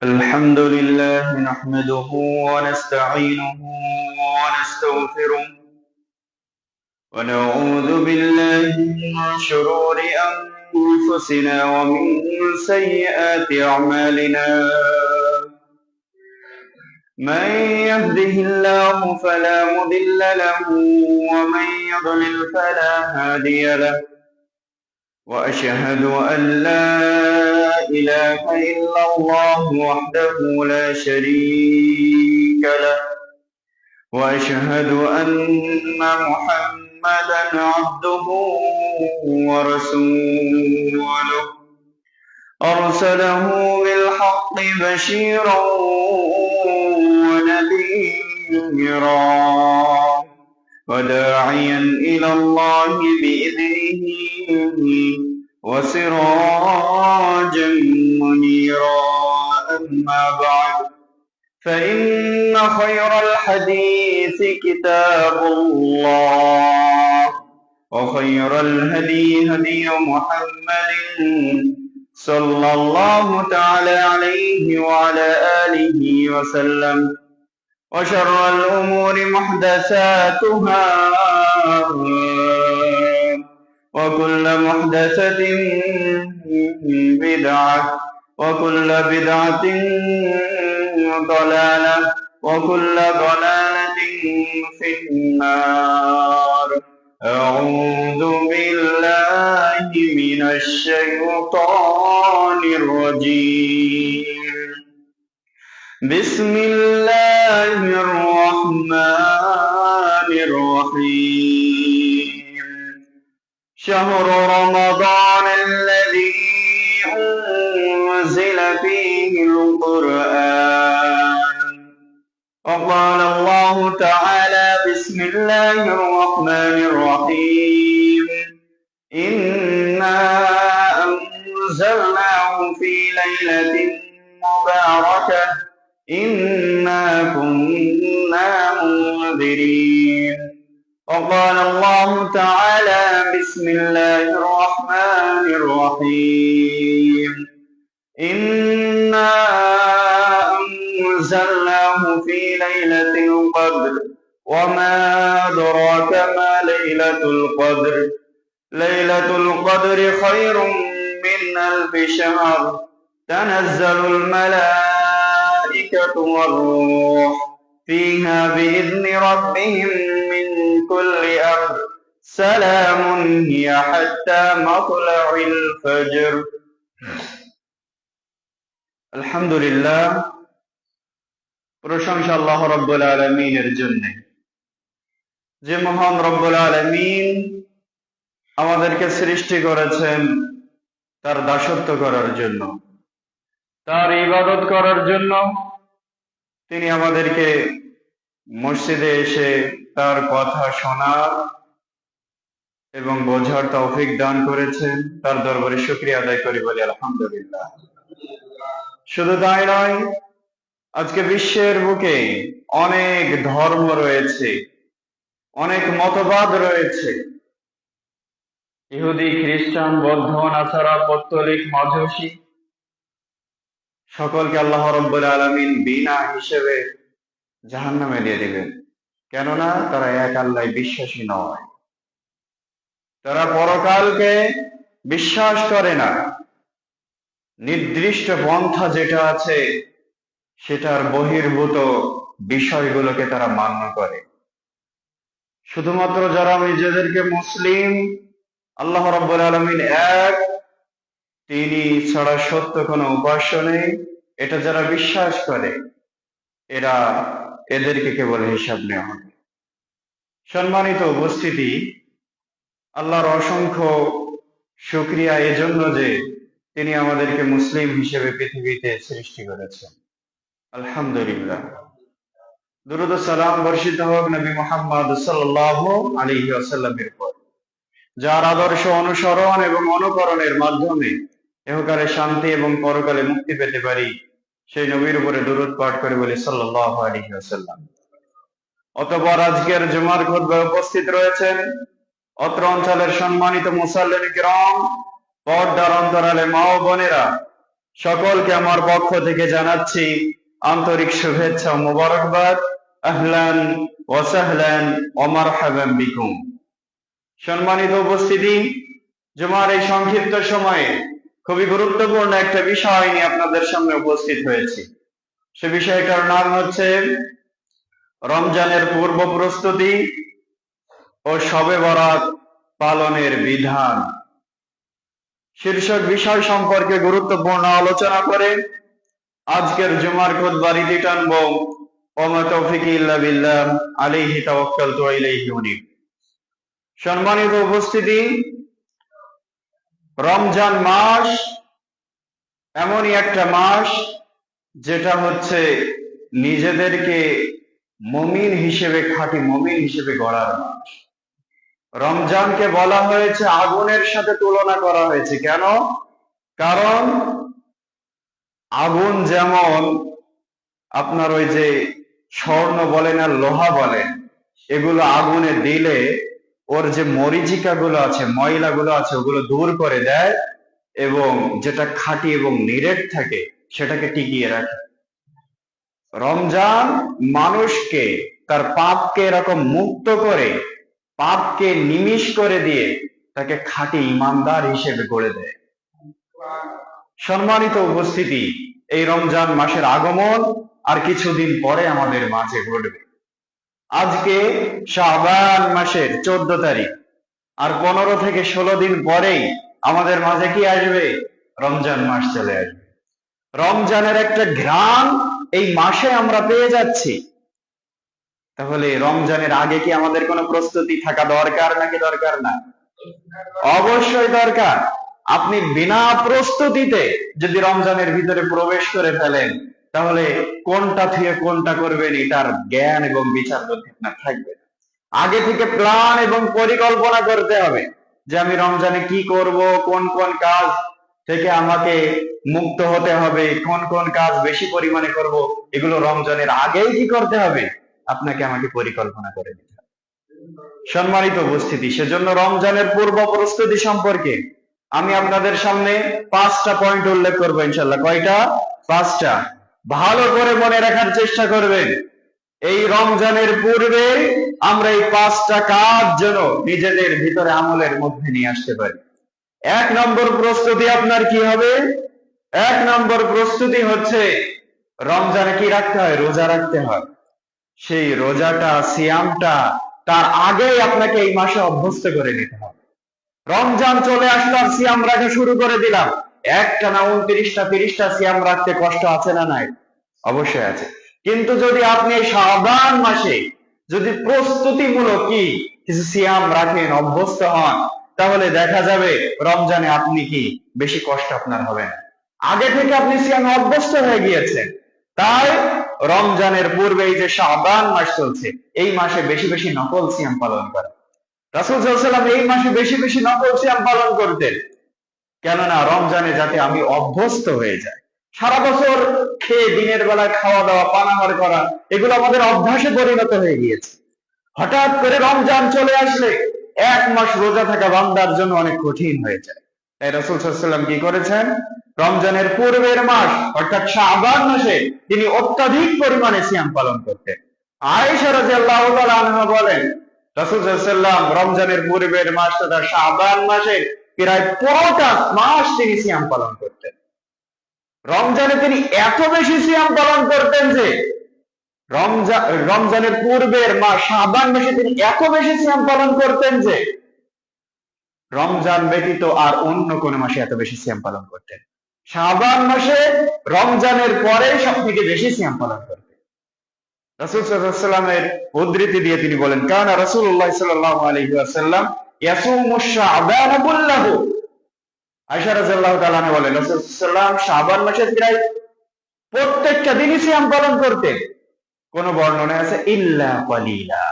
الحمد لله نحمده ونستعينه ونستغفره ونعوذ بالله من شرور أنفسنا ومن سيئات أعمالنا. من يهده الله فلا مضل له ومن يضلل فلا هادي له، وأشهد أن لا إله إلا الله وحده لا شريك له، وأشهد أن محمدا عبده ورسوله أرسله بالحق بشيرا ونذيرا وداعيا إلى الله بإذنه وسراجا منيرا. أما بعد، فإن خير الحديث كتاب الله، وخير الهدي هدي محمد صلى الله تعالى عليه وعلى آله وسلم، وشر الأمور محدثاتها، وكل محدثة بدعة، وكل بدعة ضلالة، وكل ضلالة في النار. أعوذ بالله من الشيطان الرجيم. بسم الله الرحمن الرحيم. شهر رمضان الذي أنزل فيه القرآن. وقال الله تعالى: بسم الله الرحمن الرحيم. إنا أنزلناه في ليلة مباركة إنا كنا منذرين. وقال الله تعالى: بسم الله الرحمن الرحيم. إنا أنزلناه في ليلة القدر وما أدراك ما ليلة القدر. ليلة القدر خير من 1000 شهر. تنزل الملائكة والروح فيها بإذن ربهم من كل أمر. سلام هي حتى مطلع الفجر. আলহামদুলিল্লাহ, প্রশংসা আল্লাহ রাব্বুল আলামিনের জন্য, যে মহান রব্বুল আলামিন আমাদেরকে সৃষ্টি করেছেন তার দাসত্ব করার জন্য, তার ইবাদত করার জন্য। তিনি আমাদেরকে মসজিদে এসে তার কথা শোনার এবং বোঝার তৌফিক দান করেছেন। তার দরবারে শুকরিয়া আদায় করি, বলি আলহামদুলিল্লাহ। শুধু তাই নয়, আজকে বিশ্বের বুকে অনেক ধর্ম রয়েছে, অনেক মতবাদ রয়েছে। ইহুদি, খ্রিস্টান, বৌদ্ধ, নাসারা, পৌত্তলিক, মজুসী, সকলকে আল্লাহ রাব্বুল আলামিন বিনা হিসেবে জাহান্নামে দিয়ে দিবেন। কেননা তারা এক আল্লাহ বিশ্বাসী নয়, তারা পরকালকে বিশ্বাস করে না। নির্দিষ্ট পন্থা যেটা আছে সেটার বহির্ভূত বিষয়গুলোকে তারা মান্য করে। শুধুমাত্র যারা নিজেদেরকে মুসলিম, আল্লাহ রাব্বুল আলামিন এক, তিনি ছাড়া সত্য কোনো উপাস্য নেই, এটা যারা বিশ্বাস করে, এদেরকে কেবল হিসাব নেওয়া হবে। সম্মানিত উপস্থিতি, আল্লাহর অসংখ্য শুকরিয়া এজন্য যে তিনি আমাদেরকে মুসলিম হিসেবে পৃথিবীতে সৃষ্টি করেছেন। আলহামদুলিল্লাহ। দুরূদ ও সালাম বর্ষিত হোক নবী মুহাম্মদ সাল্লাল্লাহু আলাইহি ওয়াসাল্লামের উপর, যার আদর্শ অনুসরণ এবং অনুকরণের মাধ্যমে ইহকালে শান্তি এবং পরকালে মুক্তি পেতে পারি, সেই নবীর উপরে দুরূদ পাঠ করে বলি সাল্লাল্লাহু আলাইহি ওয়াসাল্লাম। অতঃপর আজকের জুমার খুতবায় উপস্থিত রয়েছেন অত্র অঞ্চলের সম্মানিত মুসাল্লিন কিরাম, পর্দার অন্তরালে মা ও বোনেরা, সকলকে আমার পক্ষ থেকে জানাচ্ছি আন্তরিক শুভেচ্ছা ও মোবারকবাদ। আহলান ওয়া সাহলান ওয়া মারহাবান বিকুম। সম্মানিত উপস্থিতি, জুমার এই সংক্ষিপ্ত সময়ে খুবই গুরুত্বপূর্ণ একটা বিষয় নিয়ে আপনাদের সামনে উপস্থিত হয়েছি। সে বিষয়টার নাম হচ্ছে রমজানের পূর্ব প্রস্তুতি ও শবে বরাত পালনের বিধান শীর্ষক বিষয় সম্পর্কে গুরুত্বপূর্ণ আলোচনা করে আজকের জুমার খুতবা রীতি টানবো। ওমা তৌফিক ইল্লা বিল্লাহ, আলাইহি তাওয়াক্কালতু ওয়া ইলাইহি উনীব। সম্মানিত উপস্থিতি, রমজান মাস এমনই একটা মাস যেটা হচ্ছে নিজেদেরকে মুমিন হিসেবে, খাঁটি মুমিন হিসেবে গড়ার মাস। রমজানকে বলা হয়েছে, আগুনের সাথে তুলনা করা হয়েছে। কেন? কারণ আগুন যেমন আপনার ওই যে স্বর্ণ বলেন আর লোহা বলেন, এগুলো আগুনে দিলে ওর যে মরিচিকা গুলো আছে, ময়লাগুলো আছে, ওগুলো দূর করে দেয় এবং যেটা খাঁটি এবং নিরেট থাকে সেটাকে টিকিয়ে রাখে। রমজান মানুষকে তার পাপকে এরকম মুক্ত করে, পাপকে নিমিষ করে দিয়ে তাকে খাঁটি ইমানদার হিসেবে গড়ে দেয়। সম্মানিত উপস্থিতি, এই রমজান মাসের আগমন আর কিছুদিন পরে আমাদের মাঝে ঘটবে। আজকে শাবান মাসের 14 তারিখ, আর 15 থেকে 16 দিন পরেই আমাদের মাঝে কি আসবে? রমজান মাস চলে আসবে। রমজানের একটা ঘ্রাণ এই মাসে আমরা পেয়ে যাচ্ছি। তাহলে রমজানের আগে কি আমাদের কোনো প্রস্তুতি থাকা দরকার নাকি দরকার না? অবশ্যই দরকার। আপনি বিনা প্রস্তুতিতে যদি রমজানের ভিতরে প্রবেশ করে ফেলেন, তাহলে কোনটা থেকে কোনটা করবেন এটার জ্ঞান এবং বিচার বুদ্ধি আপনার থাকবে না। আগে থেকে প্ল্যান এবং পরিকল্পনা করতে হবে যে আমি রমজানে কি করব, কোন কোন কাজ থেকে আমাকে মুক্ত হতে হবে, কোন কোন কাজ বেশি পরিমাণে করব, এগুলো রমজানের আগেই কি করতে হবে? আপনাকে আমাকে পরিকল্পনা করে দিতে হবে। সম্মানিত উপস্থিতি, সেজন্য রমজানের পূর্ব প্রস্তুতি সম্পর্কে আমি আপনাদের সামনে 5টা পয়েন্ট উল্লেখ করবো ইনশাল্লাহ। কয়টা? 5টা। ভালো করে মনে রাখার চেষ্টা করবেন। এই রমজানের পূর্বে আমরা এই 5টা কাজ যেন নিজেদের ভিতরে আমলের মধ্যে নিয়ে আসতে পারি। 1 নম্বর প্রস্তুতি আপনার কি হবে? 1 নম্বর প্রস্তুতি হচ্ছে রমজানে কি রাখতে হয়? রোজা রাখতে হয়। সেই রোজাটা, সিয়ামটা তার আগেই আপনাকে এই মাসে অভ্যস্ত করে নিতে হবে। রমজান চলে আসলো আর সিয়াম রাখা শুরু করে দিলাম, একটা না 29টা 30টা সিয়াম রাখতে কষ্ট আছে না নাই? অবশ্যই আছে। কিন্তু যদি আপনি এই শাবান মাসে যদি প্রস্তুতিমূলক কি কিছু সিয়াম রাখেন, অভ্যস্ত হন, তাহলে দেখা যাবে রমজানে আপনি কি বেশি কষ্ট আপনার হবে না। আগে থেকে আপনি সিয়ামে অভ্যস্ত হয়ে গিয়েছেন। তাই রমজানের পূর্বে এই যে শাবান মাস চলছে, এই মাসে বেশি বেশি নফল সিয়াম পালন করা। রাসূল সাল্লাল্লাহু আলাইহি ওয়াসাল্লাম এই মাসে বেশি বেশি নফল সিয়াম পালন করতেন। কেননা রমজানে যাতে আমি অভ্যস্ত হয়ে যাই। সারা বছর খেয়ে দিনের বেলায় খাওয়া দাওয়া, পানাহার করা, এগুলো আমাদের অভ্যাসে পরিণত হয়ে গিয়েছে। হঠাৎ করে রমজান চলে আসলে 1 মাস রোজা থাকা বান্দার জন্য অনেক কঠিন হয়ে যায়। তাই রাসূল সাল্লাল্লাহু আলাইহি ওয়াসাল্লাম কি করেছেন? রমজানের পূর্বের মাস অর্থাৎ শাবান মাসে তিনি অত্যাধিক পরিমাণে সিয়াম পালন করতেন। আয়েশা রাদিয়াল্লাহু তাআলা আনহা বলেন, রাসূল সাল্লাল্লাহু আলাইহি ওয়াসাল্লাম রমজানের পূর্বের মাস তথা শাবান মাসে প্রায় পুরোটা মাস তিনি সিয়াম পালন করতেন। রমজানে তিনি এত বেশি সিয়াম পালন করতেন যে রমজানের পূর্বের মাস শাবান মাসে তিনি এত বেশি সিয়াম পালন করতেন যে রমজান ব্যতীত আর অন্য কোন মাসে এত বেশি সিয়াম পালন করতেন। শাবান মাসে রমজানের পরে সব থেকে বেশি সিয়াম পালন করতেন। রাসূল সাল্লাল্লাহু আলাইহি ওয়াসাল্লামের উদ্ধৃতি দিয়ে তিনি বলেন, কানা রাসূলুল্লাহ সাল্লাল্লাহু আলাইহি ওয়াসাল্লাম ইয়াসুমু শাবান কুল্লাহু। আয়েশা রাদিয়াল্লাহু তাআলা বলেন, রাসূল সাল্লাল্লাহু আলাইহি ওয়াসাল্লাম শাবান মাসে প্রায় প্রত্যেকটা দিনই সিয়াম পালন করতেন। কোন বর্ণনায় আছে ইল্লা কালিলা,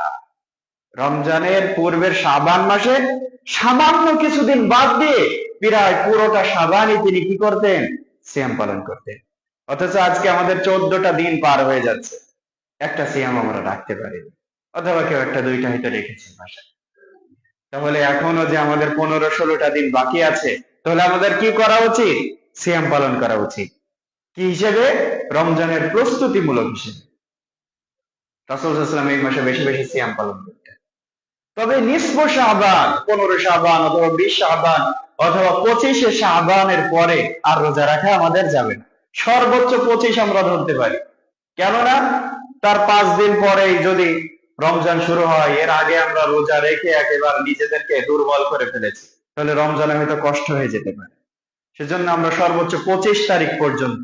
রমজানের পূর্বের শাবান মাসে সামান্য কিছুদিন বাদ দিয়ে প্রায় পুরোটা শাবানই তিনি কি করতেন? সিয়াম পালন করতেন। অথচ আজকে আমাদের 14টা দিন পার হয়ে যাচ্ছে, একটা সিয়াম আমরা রাখতে পারি, অথবা কেউ একটা দুইটা হয়তো রেখেছি মাসে। তাহলে এখনো যে আমাদের 15-16টা দিন বাকি আছে, তাহলে আমাদের কি করা উচিত? সিয়াম পালন করা উচিত। কি হিসেবে? রমজানের প্রস্তুতিমূলক হিসেবে। রাসূল সাল্লাল্লাহু আলাইহি ওয়াসাল্লাম এই মাসে বেশি বেশি সিয়াম পালন করতেন। তবে নিসফ শাবান, 15 শাবান অথবা 20 শাবান অথবা 25 শাবানের পরে আর রোজা রাখা আমাদের যাবে না। সর্বোচ্চ 25 আমরা ধরতে পারি। কেননা তার 5 দিন পরেই যদি রমজান শুরু হয়, এর আগে আমরা রোজা রেখে একেবারে নিজেদেরকে দুর্বল করে ফেলেছি, তাহলে রমজানে হয়তো কষ্ট হয়ে যেতে পারে। সেজন্য আমরা সর্বোচ্চ 25 তারিখ পর্যন্ত,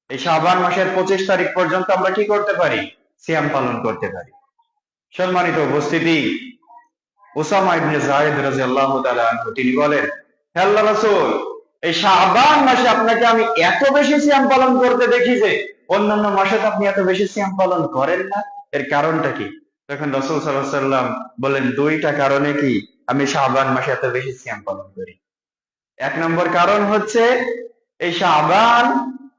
এই শাবান মাসের 25 তারিখ পর্যন্ত আমরা কি করতে পারি? সিয়াম পালন করতে পারি। সম্মানিত উপস্থিতি, উসামা ইবনে যায়েদ রাদিয়াল্লাহু তাআলা আনহু তিনি বলেন, হে আল্লাহর রাসূল, এই শাবান মাসে আপনাকে আমি এত বেশি সিয়াম পালন করতে দেখি যে অন্যান্য মাসে তো আপনি এত বেশি সিয়াম পালন করেন না, এর কারণটা কি? তখন রাসূল সাল্লাল্লাহু আলাইহি ওয়াসাল্লাম বলেন, দুইটা কারণে কি আমি শাবান মাসে এত বেশি সিয়াম পালন করি। এক নম্বর কারণ হচ্ছে, এই শাবান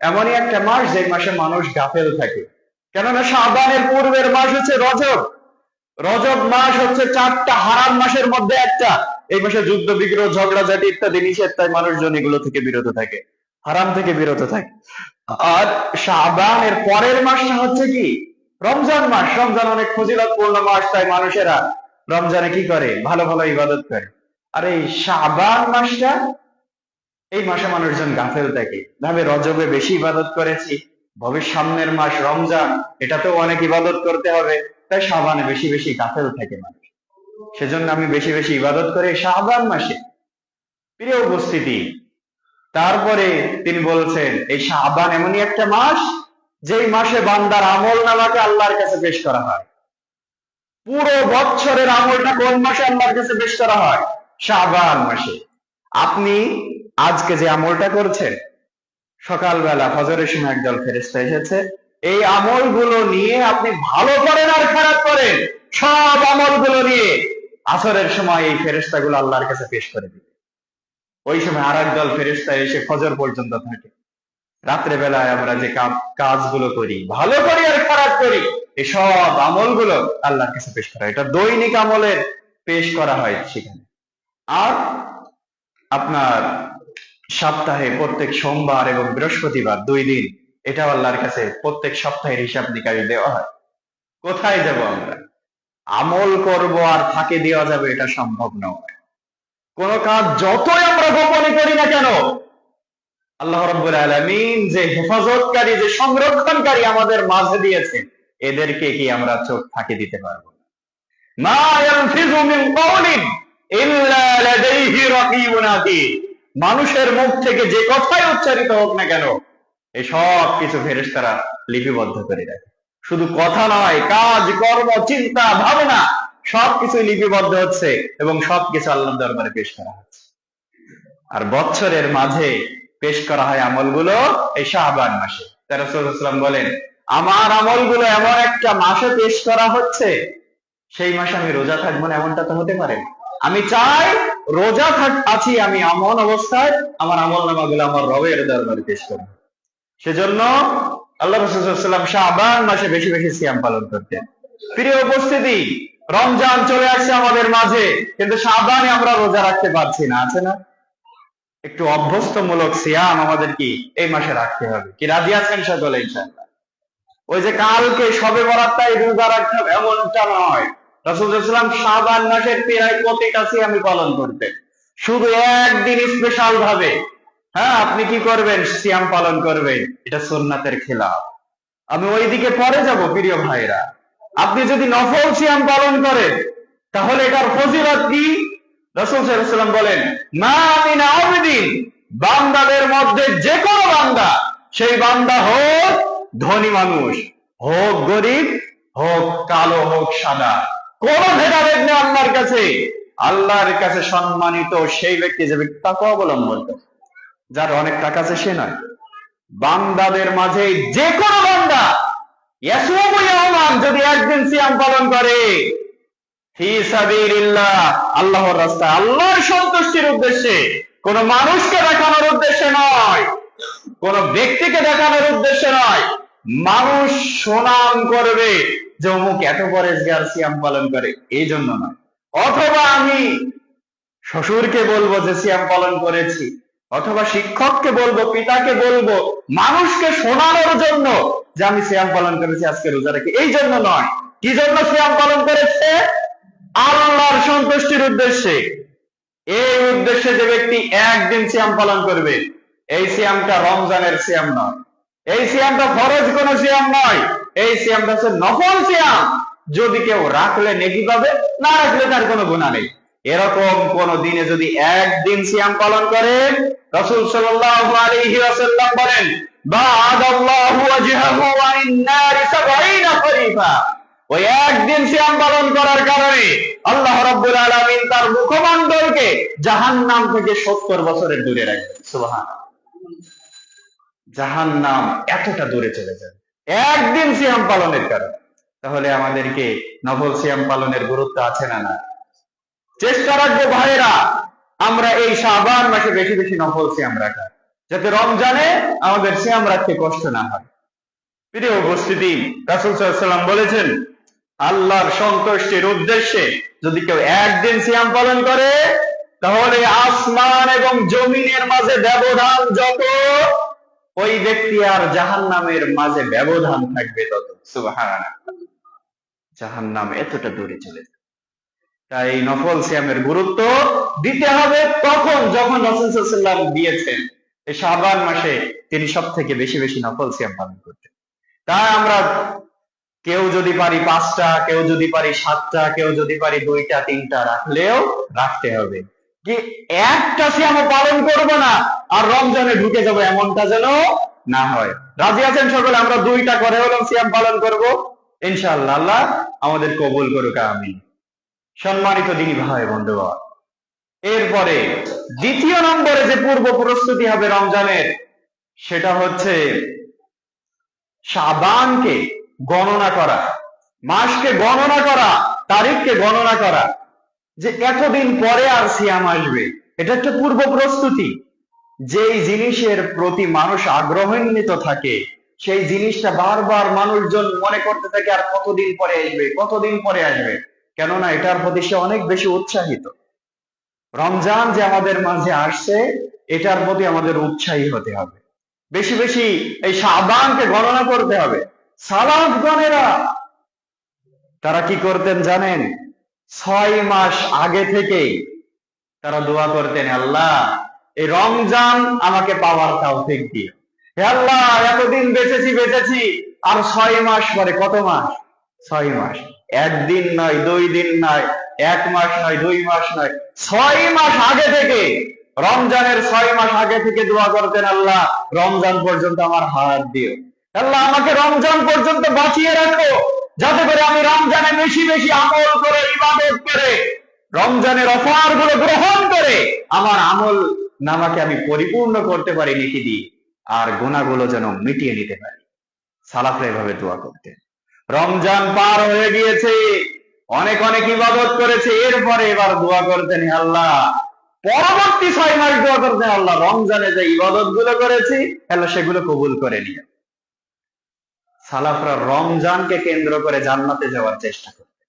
এমনই একটা মাস যে মাসে মানুষ গাফেল থাকে। কেননা শাবানের পূর্বের মাস হচ্ছে রজব। রজব মাস হচ্ছে 4টা হারাম মাসের মধ্যে একটা। এই মাসে যুদ্ধ বিগ্রহ ঝগড়াঝাটি ইত্যাদি নিষেধ, তাই মানুষজন এগুলো থেকে বিরত থাকে, হারাম থেকে বিরত থাকে। আর শাবানের পরের মাসটা হচ্ছে কি? রমজান মাস। রমজান অনেক ফজিলতপূর্ণ মাস, তাই মানুষেরা রমজানে কি করে? ভালো ভালো ইবাদত করে। আর এই শাবান মাসটা, এই মাসে মানুষজন গাফেল থাকে, ভাবে রজবে বেশি ইবাদত করেছি, সামনের মাস রমজান, এটাতেও অনেক ইবাদত করতে হবে, তাই শাবানে বেশি বেশি গাফেল থাকে মানুষ। সেজন্য আমি বেশি বেশি ইবাদত করি শাবান মাসে। প্রিয় উপস্থিতি, তারপরে তিনি বলছেন, এই শাবান এমনই একটা মাস যেই মাসে বান্দার আমল নামাকে আল্লাহর কাছে পেশ করা হয়। পুরো বছরের আমলটা কোন মাসে আল্লাহর কাছে পেশ করা হয়? শাবান মাসে। আপনি আজকে যে আমলটা করছেন, সকালবেলা ফজরের সময় একদল ফেরেশতা এসেছে, এই আমলগুলো নিয়ে আপনি ভালো করেন আর খারাপ করেন, সব আমলগুলো নিয়ে আসরের সময় এই ফেরেশতাগুলো আল্লাহর কাছে পেশ করে দিবে। ওই সময় আর একদল ফেরেশতা এসে ফজর পর্যন্ত থাকে। রাত্রে বেলায় আমরা যে কাজগুলো করি, ভালো করি আর খারাপ করি, এই সব আমলগুলো আল্লাহর কাছে পেশ করা হয়। এটা দৈনিক আমলের পেশ করা হয় সেখানে। আর আপনার সপ্তাহে প্রত্যেক সোমবার এবং বৃহস্পতিবার 2 দিন, এটাও আল্লাহর কাছে প্রত্যেক সপ্তাহের হিসাব নিকাশ দেওয়া হয়। কোথায় যাব আমরা? আমল করব আর ফাঁকে দেওয়া যাবে, এটা সম্ভব নয়। কোন কাজ যতই আমরা গোপনে করি না কেন, আল্লাহ রাব্বুল আলামিন যে হেফাজতকারী, যে সংরক্ষণকারী আমাদের মাঝে দিয়েছেন, এদেরকে কি আমরা চোখ ফাঁকি দিতে পারবো না? মা ইয়ালফিযু মিন কাওলিন ইল্লা লাদাইহি রাকীবুন আতীদ। মানুষের মুখ থেকে যে কথাই উচ্চারিত হোক না কেন, এই সব কিছু ফেরেশতারা লিপিবদ্ধ করে রাখে। শুধু কথা নয়, কাজ, কর্ম, চিন্তা, ভাবনা সবকিছু লিপিবদ্ধ হচ্ছে এবং সবকিছু আল্লাহর দরবারে পেশ করা হচ্ছে। আর বছরের মাঝে পেশ করা হয় আমলগুলো এই শাবান মাসে। তাই রাসূল সাল্লাল্লাহু আলাইহি ওয়াসাল্লাম বলেন, আমার আমলগুলো এমন একটা মাসে পেশ করা হচ্ছে, সেই মাসে আমি রোজা থাকবো না, এমনটা তো হতে পারে না। আমি চাই রোজা আছি আমি, এমন অবস্থায় আমার আমল নামাগুলো আমার রবের দরবারে পেশ করা। সেজন্য আল্লাহ রাসূল সাল্লাল্লাহু আলাইহি ওয়াসাল্লাম শাবান মাসে বেশি বেশি সিয়াম পালন করতেন। প্রিয় উপস্থিতি, রমজান চলে আসছে আমাদের মাঝে, কিন্তু শাবানে আমরা রোজা রাখতে পারছি না, আছে না? একটু অভ্যস্তমূলক সিয়াম আমাদের কি এই মাসে রাখতে হবে। কি রাজি আছেন সকলে ইনশাআল্লাহ? ওই যে কালকে শবে বরাতটাই রোজা রাখতে হবে এমনটা নয়। রাসূল সাল্লাল্লাহু আলাইহি ওয়াসাল্লাম শাবান মাসের প্রায় প্রতিটা সিয়ামই পালন করতেন, শুধু একদিন স্পেশাল ভাবে। হ্যাঁ, আপনি কি করবেন? সিয়াম পালন করবেন, এটা সুন্নাতের খেলাফ। আমি ওইদিকে পরে যাব প্রিয় ভাইরা। আপনি যদি নফল সিয়াম পালন করেন, তাহলে এটার ফজিলত কি? রাসূল সাল্লাল্লাহু আলাইহি ওয়াসাল্লাম বলেন, মা মিন আবদিন, বান্দাদের মধ্যে যে কোনো বান্দা, সেই বান্দা হোক ধনী মানুষ, হোক গরিব, হোক কালো, হোক সাদা, কোন ভেদাভেদ নেই আল্লাহর কাছে। আল্লাহর কাছে সম্মানিত সেই ব্যক্তি যে ব্যক্তি তাকওয়া অবলম্বন করে। যার অনেক টাকা আছে সে নয়, বান্দাদের মাঝে যে কোনো বান্দা ইয়াসুমু ইয়াওমান, যদি একদিন সিয়াম পালন করে, ফি সাবিলিল্লাহ, আল্লাহর রাস্তায়, আল্লাহর সন্তুষ্টির উদ্দেশ্যে, কোন মানুষকে দেখানোর উদ্দেশ্যে নয়, কোন ব্যক্তিকে দেখানোর উদ্দেশ্যে নয়, মানুষ সুনাম করবে যে অমুক এত পরেজগার, সিয়াম পালন করে, এই জন্য নয়। অথবা আমি শ্বশুরকে বলবো যে সিয়াম পালন করেছি, অথবা শিক্ষককে বলবো, পিতাকে বলবো, মানুষকে শোনানোর জন্য যে আমি সিয়াম পালন করেছি, আজকে রোজা রেখে, এই জন্য নয়। কি জন্য সিয়াম পালন করেছে? আল্লাহর সন্তুষ্টির উদ্দেশ্যে। এই উদ্দেশ্যে যে ব্যক্তি একদিন সিয়াম পালন করবে, এই সিয়ামটা রমজানের সিয়াম নয়, এই সিয়ামটা ফরজ কোন সিয়াম নয়, এই সিয়ামটা হচ্ছে নফল সিয়াম। যদি কেউ রাখলে নেকি পাবে, না রাখলে তার কোনো গুনাহ নেই। এরকম কোন দিনে যদি একদিন সিয়াম পালন করে, রাসূল সাল্লাল্লাহু আলাইহি ওয়াসাল্লাম বলেন, বা'আদাল্লাহু ওয়াজহাহু আনিন নারি ৭০ খরিফা। ওই একদিন সিয়াম পালন করার কারণে আল্লাহ রাব্বুল আলামিন তার মুখমণ্ডলকে জাহান্নাম থেকে ৭০ বছরের দূরে রাখবেন। সুবহানাল্লাহ। জাহান্নাম এতটা দূরে চলে যাবে একদিন সিয়াম পালনের কারণে। তাহলে আমাদেরকে নফল সিয়াম পালনের গুরুত্ব আছে না? না। চেষ্টা রাখবো ভাইরা, আমরা এই শাবান মাসে বেশি বেশি নফল সিয়াম রাখা, যাতে রমজানে আমাদের সিয়াম রাখতে কষ্ট না হয়। প্রিয় উপস্থিতি, রাসূল সাল্লাল্লাহু আলাইহি ওয়াসাল্লাম বলেছেন, আল্লাহর সন্তুষ্টির উদ্দেশ্যে যদি কেউ একদিন সিয়াম পালন করে, তাহলে আসমান এবং জমিনের মাঝে ব্যবধান যত, ওই ব্যক্তি আর জাহান্নামের মাঝে ব্যবধান থাকবে তত। সুবহানাল্লাহ। জাহান্নাম এতটা দূরে চলে যায়। তাই নফল সিয়ামের গুরুত্ব দিতে হবে তখন যখন রাসূল সাল্লাল্লাহু আলাইহি ওয়াসাল্লাম দিয়েছেন এই শাবান মাসে তিনি সব থেকে বেশি বেশি নফল সিয়াম পালন করতেন। তাই আমরা কেউ যদি পারি 5টা, কেউ যদি পারি 7টা, কেউ যদি পারি 2টা 3টা রাখলেও রাখতে হবে। কি একটা সিয়াম পালন করব না আর রমজানে ঢুকে যাবো, এমনটা যেন না হয়। রাজি আছেন সকলে? আমরা 2টা করে হলেও সিয়াম পালন করব ইনশাআল্লাহ। আল্লাহ আমাদের কবুল করুক, আমিন। সম্মানিত দিনী ভাই বন্ধুগণ, এরপরে দ্বিতীয় নম্বরে যে পূর্ব প্রস্তুতি হবে রমজানের, সেটা হচ্ছে শাবানকে গণনা করা, মাসকে গণনা করা, তারিখকে গণনা করা, যে এতদিন পরে আর সিয়াম আসবে। এটা একটা পূর্ব প্রস্তুতি। যেই জিনিসের প্রতি মানুষ আগ্রহান্বিত থাকে, সেই জিনিসটা বারবার মানুষজন মনে করতে থাকে আর কতদিন পরে আসবে, কতদিন পরে আসবে, কেননা এটার প্রতি সে অনেক বেশি উৎসাহিত। রমজান যে আমাদের মাঝে আসছে, এটার প্রতি আমাদের উৎসাহী হতে হবে, বেশি বেশি এই শাবানকে গণনা করতে হবে। সালাফগণেরা তারা কি করতেন জানেন? 6 মাস আগে থেকেই তারা দোয়া করতেন, আল্লাহ এই রমজান আমাকে পাওয়ার তৌফিক দিও। হে আল্লাহ, এতদিন বেঁচেছি, আর 6 মাস পরে, কত মাস? 6 মাস। একদিন নয়, 2 দিন নয়, 1 মাস নয়, 2 মাস নয়, 6 মাস আগে থেকে, রমজানের 6 মাস আগে থেকে দোয়া করতেন, আল্লাহ রমজান পর্যন্ত আমার হায়াত দিও। আল্লাহ আমাকে রমজান পর্যন্ত বাঁচিয়ে রাখো, যাতে করে আমি রমজানে বেশি বেশি আমল করে, ইবাদত করে, রমজানের অফার গুলো গ্রহণ করে আমার আমল নামাকে আমি পরিপূর্ণ করতে পারি নেকি দিয়ে, আর গুনাহগুলো যেন মিটিয়ে নিতে পারি। সালাফরা এভাবে দোয়া করতেন। রমজান পার হয়ে গিয়েছে, অনেক অনেক ইবাদত করেছে, এরপরে এবার দোয়া করতেন, আল্লাহ পরবর্তী 6 মাস দোয়া করতেন, আল্লাহ রমজানে যে ইবাদত গুলো করেছি আল্লাহ সেগুলো কবুল করে নিও। সালাফরা রমজানকে কেন্দ্র করে জান্নাতে যাওয়ার চেষ্টা করতেন।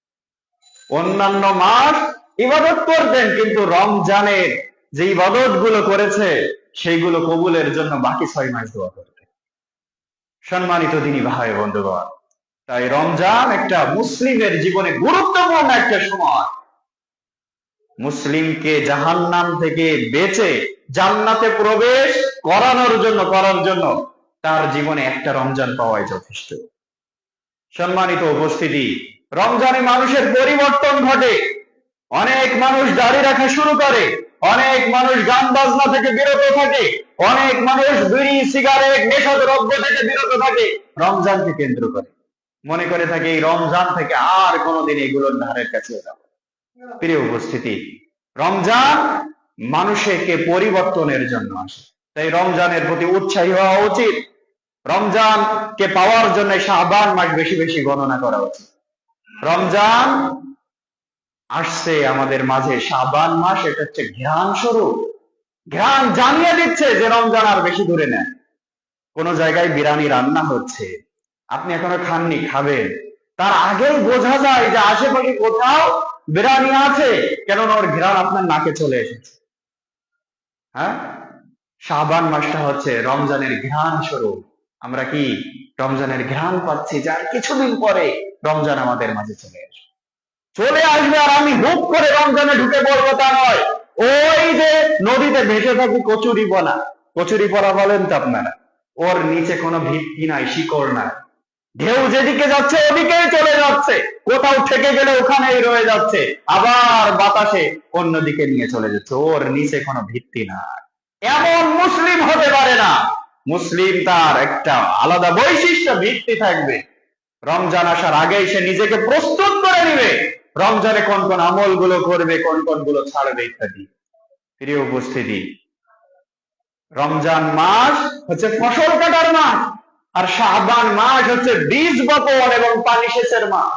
অন্যান্য মাস ইবাদত করতেন, কিন্তু রমজানের যে ইবাদত গুলো করেছে সেইগুলো কবুলের জন্য বাকি 6 মাস দোয়া করতেন। সম্মানিত দিনী ভাই বন্ধুগণ, তাই রমজান একটা মুসলিমের জীবনে গুরুত্বপূর্ণ একটা সময়। মুসলিমকে জাহান্নাম থেকে বেঁচে জান্নাতে প্রবেশ করার জন্য তার জীবনে একটা রমজান পাওয়াই যথেষ্ট। সম্মানিত উপস্থিতি, রমজানে মানুষের পরিবর্তন ঘটে। অনেক মানুষ দাড়ি রাখা শুরু করে, অনেক মানুষ গান বাজনা থেকে বিরত থাকে, অনেক মানুষ বিড়ি সিগারেট নেশাদ্রব্য থেকে বিরত থাকে রমজানকে কেন্দ্র করে। মনে করে থাকে এই রমজান থেকে আর কোনোদিন এগুলোর ধারের কাছে যাবে। প্রিয় উপস্থিতি, রমজান মানুষকে পরিবর্তনের জন্য আসে, তাই রমজানের প্রতি উৎসাহী হওয়া উচিত। রমজানকে পাওয়ার জন্য শাবান মাস বেশি বেশি গণনা করা উচিত। রমজান আসছে আমাদের মাঝে, শাবান মাস, এটা হচ্ছে ঘ্রাণ স্বরূপ, ঘ্রাণ জানিয়ে দিচ্ছে যে রমজান আর বেশি দূরে নেয়। কোন জায়গায় বিরিয়ানি রান্না হচ্ছে, আপনি এখনো খাননি, খাবেন, তার আগেই বোঝা যায় যে আশেপাশে কোথাও বিরিয়ানি আছে, কেননা ওর ঘ্রাণ আপনার নাকে চলে এসেছে। হ্যাঁ, শাবান মাসটা হচ্ছে রমজানের ঘ্রাণ স্বরূপ। আমরা কি রমজানের ঘ্রাণ পাচ্ছি, যার কিছুদিন পরে রমজান আমাদের মাঝে চলে আসবে। আর আমি হুপ করে রমজানে ঢুকে পড়বো তা নয়। ওই যে নদীতে ভেসে থাকি কচুরিপানা, কচুরিপানা বলেন তো আপনারা, ওর নিচে কোনো ভিত্তি নাই, শিকড় নাই। ঢেউ যেদিকে যাচ্ছে ওদিকেই চলে যাচ্ছে, কোথাও ঠেকে গেলে ওখানেই রয়ে যাচ্ছে, আবার বাতাসে অন্যদিকে নিয়ে চলে যাচ্ছে, ওর নিচে কোনো ভিত্তি নাই। এমন মুসলিম হতে পারে না। মুসলিম তার একটা আলাদা বৈশিষ্ট্য, ভিত্তি থাকবে। রমজান আসার আগেই সে নিজেকে প্রস্তুত করে নিবে, রমজানে কোন কোন আমল গুলো করবে, কোন কোন গুলো ছাড়বে ইত্যাদি। প্রিয় উপস্থিতি, রমজান মাস হচ্ছে ফসল কাটার মাস, আর শাবান মাস হচ্ছে বীজ বপন এবং পানি সেচের মাস।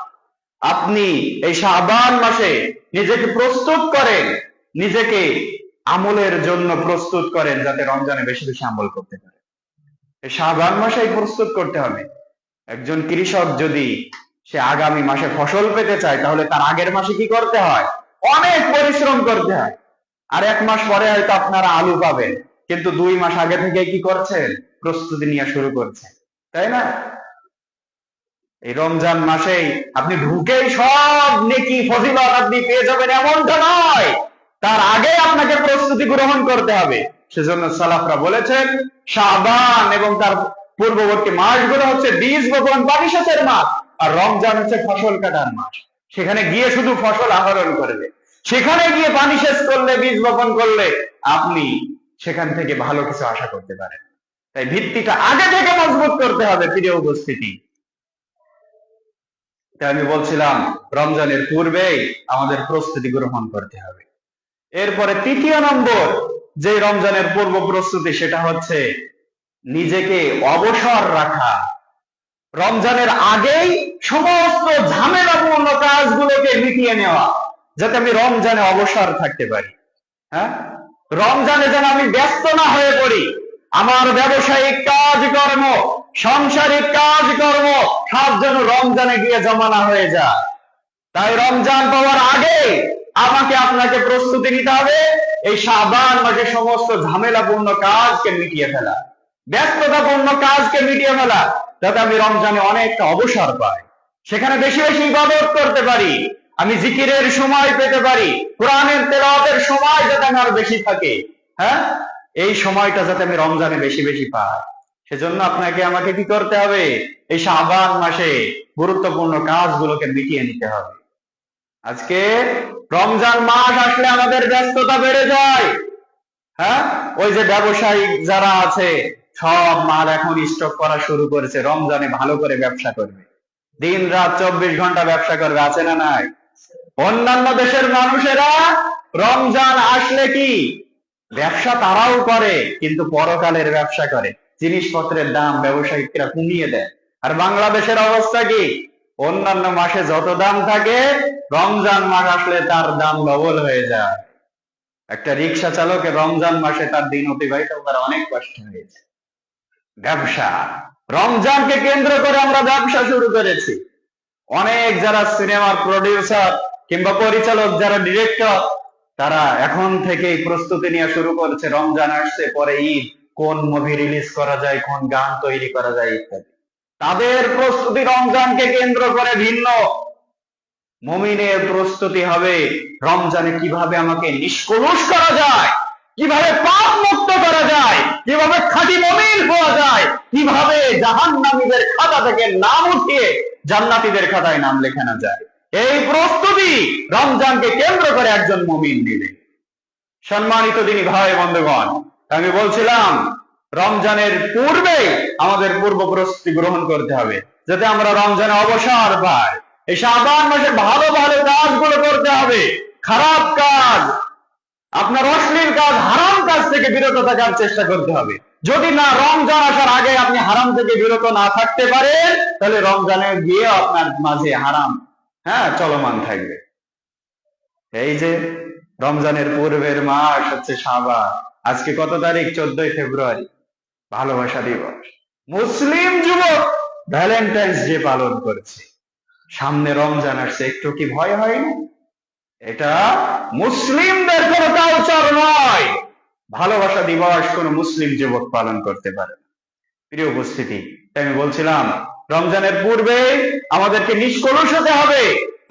আপনি এই শাবান মাসে নিজেকে প্রস্তুত করেন, নিজেকে আমলের জন্য প্রস্তুত করেন, যাতে রমজানে বেশি বেশি আমল করতে পারে। এই শাবান মাসেই প্রস্তুত করতে হবে। একজন কৃষক যদি সে আগামী মাসে ফসল পেতে চায়, তাহলে তার আগের মাসে কি করতে হয়? অনেক পরিশ্রম করতে হয়। আর 1 মাস পরে হয়তো আপনারা আলু পাবেন, কিন্তু 2 মাস আগে থেকে কি করছেন? প্রস্তুতি নিয়ে শুরু করছেন, তাই না? এই রমজান মাসেই আপনি ঢুকেই সব নেকি ফজিলত আপনি পেয়ে যাবেন এমনটা নয়, তার আগে আপনাকে প্রস্তুতি গ্রহণ করতে হবে। সেজন্য সালাফরা বলেছেন শাবান এবং তার পূর্ববর্তী মাসগুলো হচ্ছে বীজ বপন পানি সেচের মাস, আর রমজান হচ্ছে ফসল কাটার মাস। সেখানে গিয়ে শুধু ফসল আহরণ করবে, সেখানে গিয়ে পানি সেচ করলে, বীজ বপন করলে আপনি সেখান থেকে ভালো কিছু আশা করতে পারেন। তাই ভিত্তিটা আগে থেকে মজবুত করতে হবে। প্রিয় উপস্থিতি, তাই আমি বলছিলাম রমজানের পূর্বেই আমাদের প্রস্তুতি গ্রহণ করতে হবে। এরপরে 3য় নম্বর যে রমজানের পূর্ব প্রস্তুতি, সেটা হচ্ছে নিজেকে অবসর রাখা। রমজানের আগেই সমস্ত ঝামেলাপূর্ণ কাজগুলোকে মিটিয়ে নেওয়া, যাতে আমি রমজানে অবসর থাকতে পারি। হ্যাঁ, রমজানে যেন আমি ব্যস্ত না হয়ে পড়ি। আমার ব্যবসায়িক কাজকর্ম, সাংসারিক কাজকর্ম সব যেন রমজানে গিয়ে জমা না হয়ে যায়। তাই রমজান পাওয়ার আগে আমাকে আপনাকে প্রস্তুতি নিতে হবে এই শাবান মাসে সমস্ত ঝামেলাপূর্ণ কাজকে মিটিয়ে ফেলা, ব্যস্ততাপূর্ণ কাজকে মিটিয়ে ফেলা, যাতে আমি রমজানে অনেকটা অবসর পাই, সেখানে বেশি বেশি ইবাদত করতে পারি, আমি জিকিরের সময় পেতে পারি, কোরআনের তেলাওয়াতের সময় যাতে আমার বেশি থাকে। হ্যাঁ, এই সময়টা যাতে আমি রমজানে বেশি বেশি পাই, সেজন্য আপনাকে আমাকে কি করতে হবে? এই শাবান মাসে গুরুত্বপূর্ণ কাজগুলোকে মিটিয়ে নিতে হবে। আজকে রমজান মাস আসলে আমাদের ব্যস্ততা বেড়ে যায়। হ্যাঁ, ওই যে ব্যবসায়ী যারা আছে সব মাল এখন স্টক করা শুরু করেছে, রমজানে ভালো করে ব্যবসা করবে, দিন রাত 24 ঘন্টা ব্যবসা করবে, আছে না নাই? অন্যান্য দেশের মানুষেরা রমজান আসলে কি ব্যবসা তারাও করে, কিন্তু পরকালের ব্যবসা করে, জিনিসপত্রের দাম ব্যবসায়িকরা কমিয়ে দেয়। আর বাংলাদেশের অবস্থা কি? অন্যান্য মাসে যত দাম থাকে, রমজান মাস আসলে তার দাম ডবল হয়ে যায়। একটা রিক্সা চালকের রমজান মাসে তার দিন অতিবাহিত করা অনেক কষ্ট হয়েছে। ব্যবসা, রমজানকে কেন্দ্র করে আমরা ব্যবসা শুরু করেছি। অনেক যারা সিনেমার প্রডিউসার কিংবা পরিচালক, যারা ডিরেক্টর, তারা এখন থেকেই প্রস্তুতি নিয়ে শুরু করেছে, রমজান আসছে, পরে ঈদ, কোন মুভি রিলিজ করা যায়, কোন গান তৈরি করা যায় ইত্যাদি। তাদের প্রস্তুতি রমজানকে কেন্দ্র করে ভিন্ন। মুমিনের প্রস্তুতি হবে রমজানে কিভাবে আমাকে নিষ্কলুষ করা যায়, কিভাবে পাপ মুক্ত করা যায়, কিভাবে খাঁটি মুমিন হওয়া যায়, কিভাবে জাহান্নামীদের খাতা থেকে নাম উঠিয়ে জান্নাতীদের খাতায় নাম লেখানো যায়। এই প্রস্তুতি রমজানকে কেন্দ্র করে একজন মুমিন নিবে। সম্মানিত দিনী ভাই বন্ধুগণ, আমি বলছিলাম রমজানের পূর্বে আমাদের পূর্ব প্রস্তুতি গ্রহণ করতে হবে, যাতে আমরা রমজানে অবসর পাই। এই শাবান মাসে ভালো ভালো কাজগুলো করতে হবে। খারাপ কাজ, আপনার অশ্লীল কাজ, হারাম কাজ থেকে বিরত থাকার চেষ্টা করতে হবে। যদি না রমজান আসার আগে আপনি হারাম থেকে বিরত না থাকতে পারেন, তাহলে রমজানে গিয়ে আপনার মাঝে হারাম চলমান থাকবে। এই যে রমজানের পূর্বের মাস হচ্ছে শাবান। আজকে কত তারিখ? 14 ফেব্রুয়ারি, ভালোবাসা দিবস। মুসলিম যুবক ভ্যালেন্টাইন্স ডে পালন করছে। সামনে রমজান আসছে, একটু কি ভয় হয় না? এটা মুসলিমদের কোনো কালচার নয়। ভালোবাসা দিবস কোন মুসলিম যুবক পালন করতে পারে। প্রিয় উপস্থিতি, আমি বলছিলাম রমজানের পূর্বে আমাদেরকে নিষ্কলুষ হতে হবে,